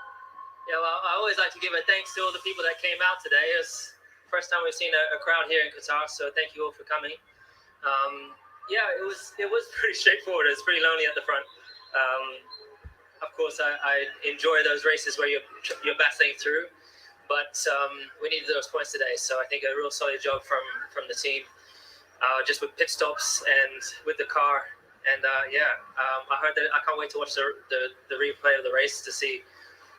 Yeah, well, I always like to give a thanks to all the people that came out today. It's the first time we've seen a crowd here in Qatar, so thank you all for coming. Yeah, it was pretty straightforward. It's pretty lonely at the front. Of course, I enjoy those races where you're battling through, but we needed those points today. So I think a real solid job from the team, just with pit stops and with the car. And I heard that I can't wait to watch the replay of the race to see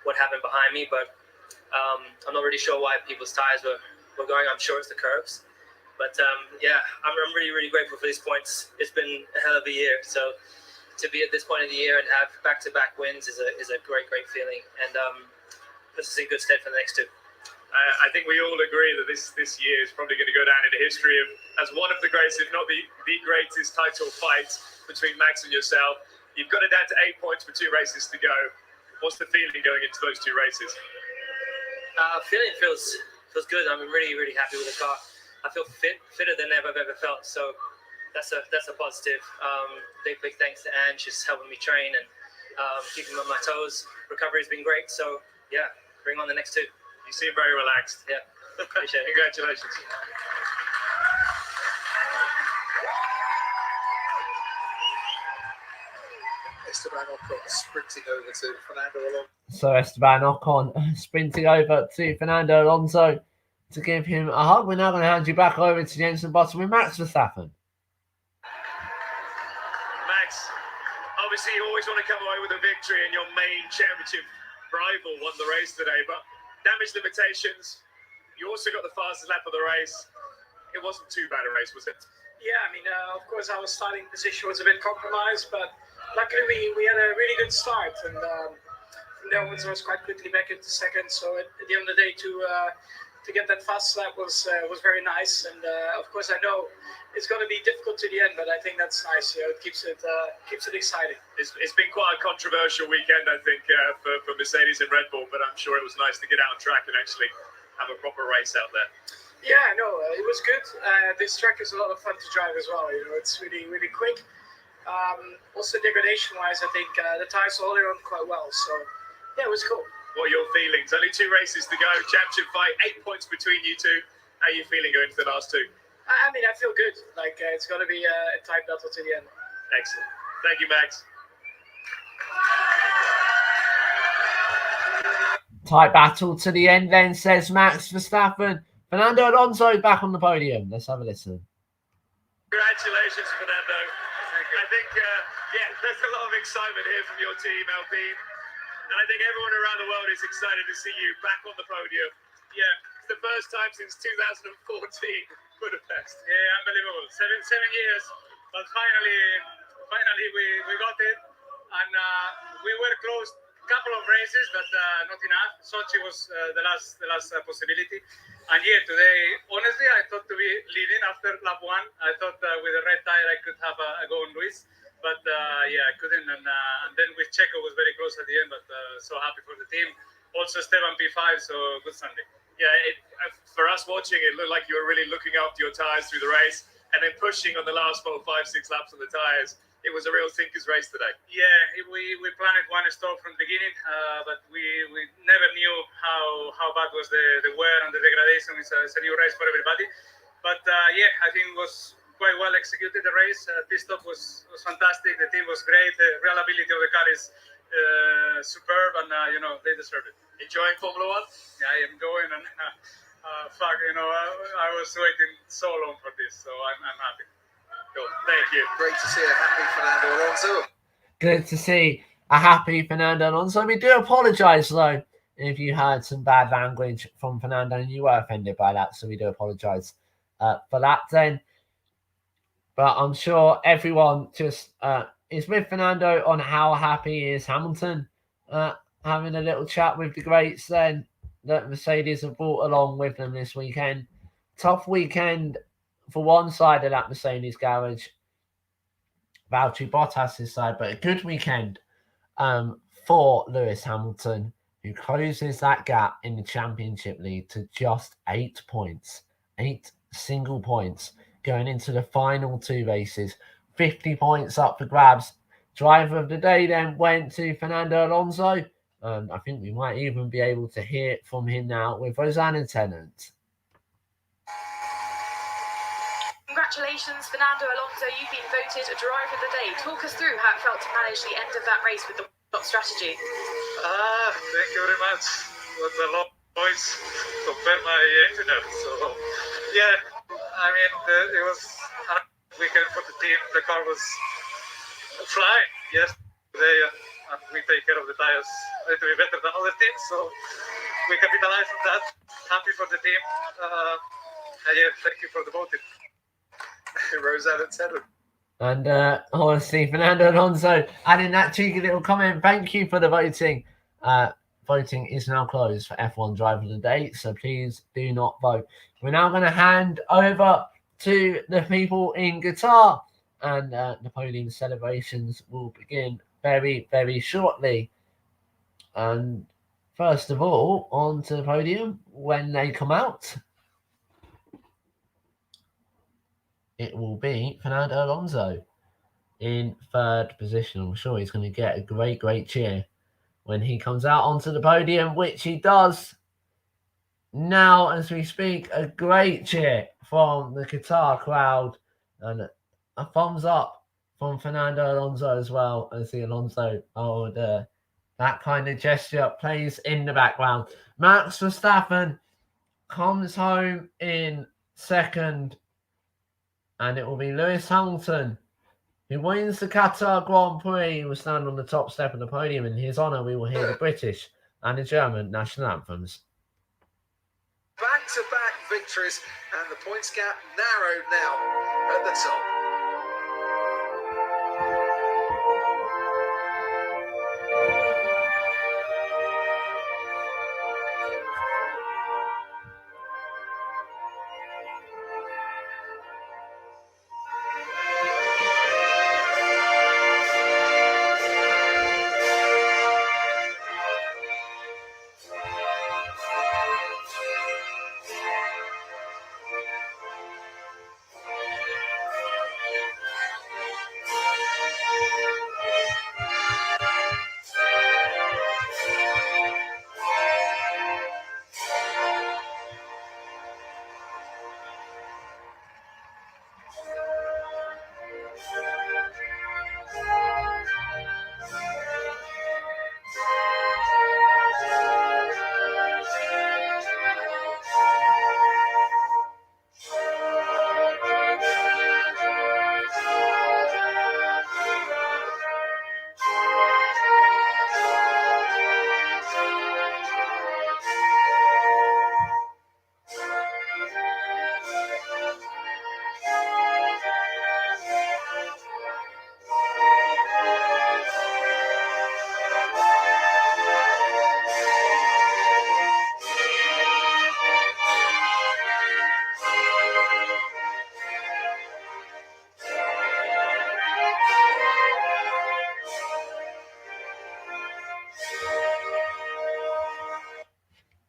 what happened behind me, but I'm not really sure why people's tires were going. I'm sure it's the curbs. But I'm really, really grateful for these points. It's been a hell of a year. So to be at this point of the year and have back-to-back wins is a great, great feeling. And puts us in good stead for the next two. I think we all agree that this year is probably going to go down in the history as one of the greatest, if not the greatest title fight between Max and yourself. You've got it down to 8 points with 2 races to go. What's the feeling going into those 2 races? Feeling feels good. I'm really, really happy with the car. I feel fitter than I've ever felt. So that's a positive. Big thanks to Anne. She's helping me train and keeping me on my toes. Recovery's been great. So yeah, bring on the next 2. You seem very relaxed. Yeah, appreciate it. Congratulations. Esteban Ocon sprinting over to Fernando Alonso. So Esteban Ocon sprinting over to Fernando Alonso to give him a hug. We're now going to hand you back over to Jenson Button with Max Verstappen. Max, obviously you always want to come away with a victory, and your main championship rival won the race today, but damage limitations. You also got the fastest lap of the race. It wasn't too bad a race, was it? Yeah, I mean, of course, our starting position was a bit compromised, but luckily we had a really good start, and from there onwards I was quite quickly back into second. So at the end of the day, to get that fast lap was very nice, and of course I know it's going to be difficult to the end, but I think that's nice. You know, it keeps it exciting. It's been quite a controversial weekend, I think, for Mercedes and Red Bull, but I'm sure it was nice to get out on track and actually have a proper race out there. Yeah, no, it was good. This track is a lot of fun to drive as well. You know, it's really, really quick. Also, degradation-wise, I think the tires are holding on quite well. So, yeah, it was cool. What are your feelings? Only 2 races to go. Championship fight, 8 points between you two. How are you feeling going to the last 2? I mean, I feel good. Like, it's going to be a tight battle to the end. Excellent. Thank you, Max. Tight battle to the end then, says Max Verstappen. Fernando Alonso back on the podium. Let's have a listen. Congratulations, Fernando. I think, there's a lot of excitement here from your team, Alpine. And I think everyone around the world is excited to see you back on the podium. Yeah, it's the first time since 2014, Budapest. Yeah, unbelievable. Seven years, but finally we got it. And we were close a couple of races, but not enough. Sochi was the last possibility. And yeah, today, honestly, I thought to be leading after lap 1. I thought with the red tire I could have a go on Luis. But I couldn't. And then with Checo was very close at the end, but so happy for the team. Also Esteban P5, so good Sunday. Yeah, for us watching, it looked like you were really looking after your tyres through the race and then pushing on the last 4, 5, 6 laps on the tyres. it was a real thinker's race today. Yeah, we planned one stop from the beginning, but we never knew how bad was the wear and the degradation. It's a new race for everybody. But yeah, I think it was quite well executed, the race. Pit stop was fantastic. The team was great. The reliability of the car is superb, and they deserve it. Enjoying Formula One? Yeah, I am enjoying, and I was waiting so long for this, so I'm happy. Cool. Thank you. Great to see a happy Fernando Alonso. Good to see a happy Fernando Alonso. We do apologise, though, if you heard some bad language from Fernando and you were offended by that, so we do apologise for that then. But I'm sure everyone just is with Fernando on how happy he is. Hamilton having a little chat with the greats then that Mercedes have brought along with them this weekend. Tough weekend for one side of that Mercedes garage, Valtteri Bottas' side, but a good weekend for Lewis Hamilton, who closes that gap in the championship lead to just 8 points, 8 single points going into the final 2 races. 50 points up for grabs. Driver of the day then went to Fernando Alonso. I think we might even be able to hear from him now with Rosanna Tennant. Congratulations, Fernando Alonso. You've been voted Driver of the Day. Talk us through how it felt to manage the end of that race with the top strategy. Thank you very much. It was a lot of noise compared my engineer. So, yeah, I mean, it was a weekend for the team. The car was flying yesterday, and we take care of the tires a little bit better than other teams. So, we capitalized on that. Happy for the team. Yeah, thank you for the voting. Rosanna Tennant. And honestly, Fernando Alonso adding that cheeky little comment. Thank you for the voting. Voting is now closed for F1 Driver of the Day, so please do not vote. We're now going to hand over to the people in Qatar, and the podium celebrations will begin very, very shortly. And first of all, onto the podium when they come out, it will be Fernando Alonso in 3rd position. I'm sure he's going to get a great, great cheer when he comes out onto the podium, which he does now as we speak. A great cheer from the Qatar crowd and a thumbs up from Fernando Alonso as well, as the Alonso that kind of gesture plays in the background. Max Verstappen comes home in 2nd, and it will be Lewis Hamilton who wins the Qatar Grand Prix. He will stand on the top step of the podium. In his honour, we will hear the British and the German national anthems. Back-to-back victories, and the points gap narrowed now at the top.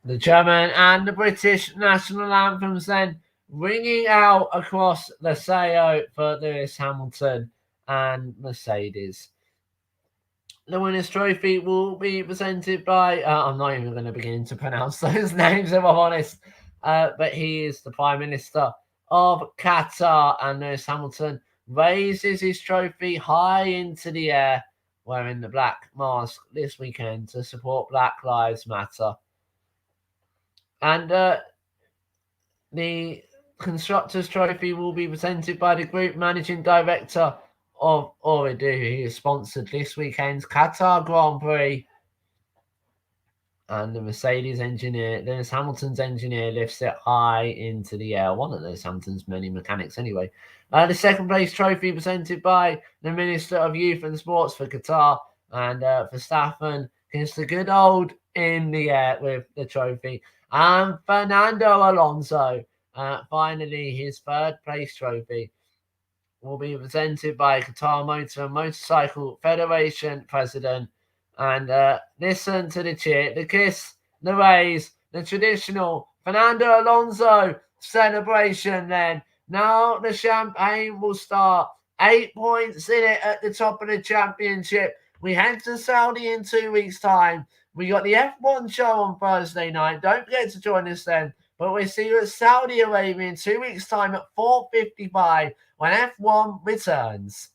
The German and the British national anthems then ringing out across the Sao for Lewis Hamilton and Mercedes. The winner's trophy will be presented by, I'm not even going to begin to pronounce those names if I'm honest, but he is the Prime Minister of Qatar, and Lewis Hamilton raises his trophy high into the air, wearing the black mask this weekend to support Black Lives Matter. And the Constructors' Trophy will be presented by the Group Managing Director of Ooredoo. He is sponsored this weekend's Qatar Grand Prix. And the Mercedes engineer, Lewis Hamilton's engineer, lifts it high into the air. One of Lewis Hamilton's many mechanics, anyway. The second place trophy presented by the Minister of Youth and Sports for Qatar. And Verstappen gets the good old in the air with the trophy. And Fernando Alonso, finally, his third place trophy will be presented by Qatar Motor and Motorcycle Federation President. And listen to the cheer, the kiss, the raise, the traditional Fernando Alonso celebration then. Now the champagne will start. 8 points in it at the top of the championship. We head to Saudi in 2 weeks' time. We got the F1 show on Thursday night. Don't forget to join us then. But we'll see you at Saudi Arabia in 2 weeks' time at 4:55 when F1 returns.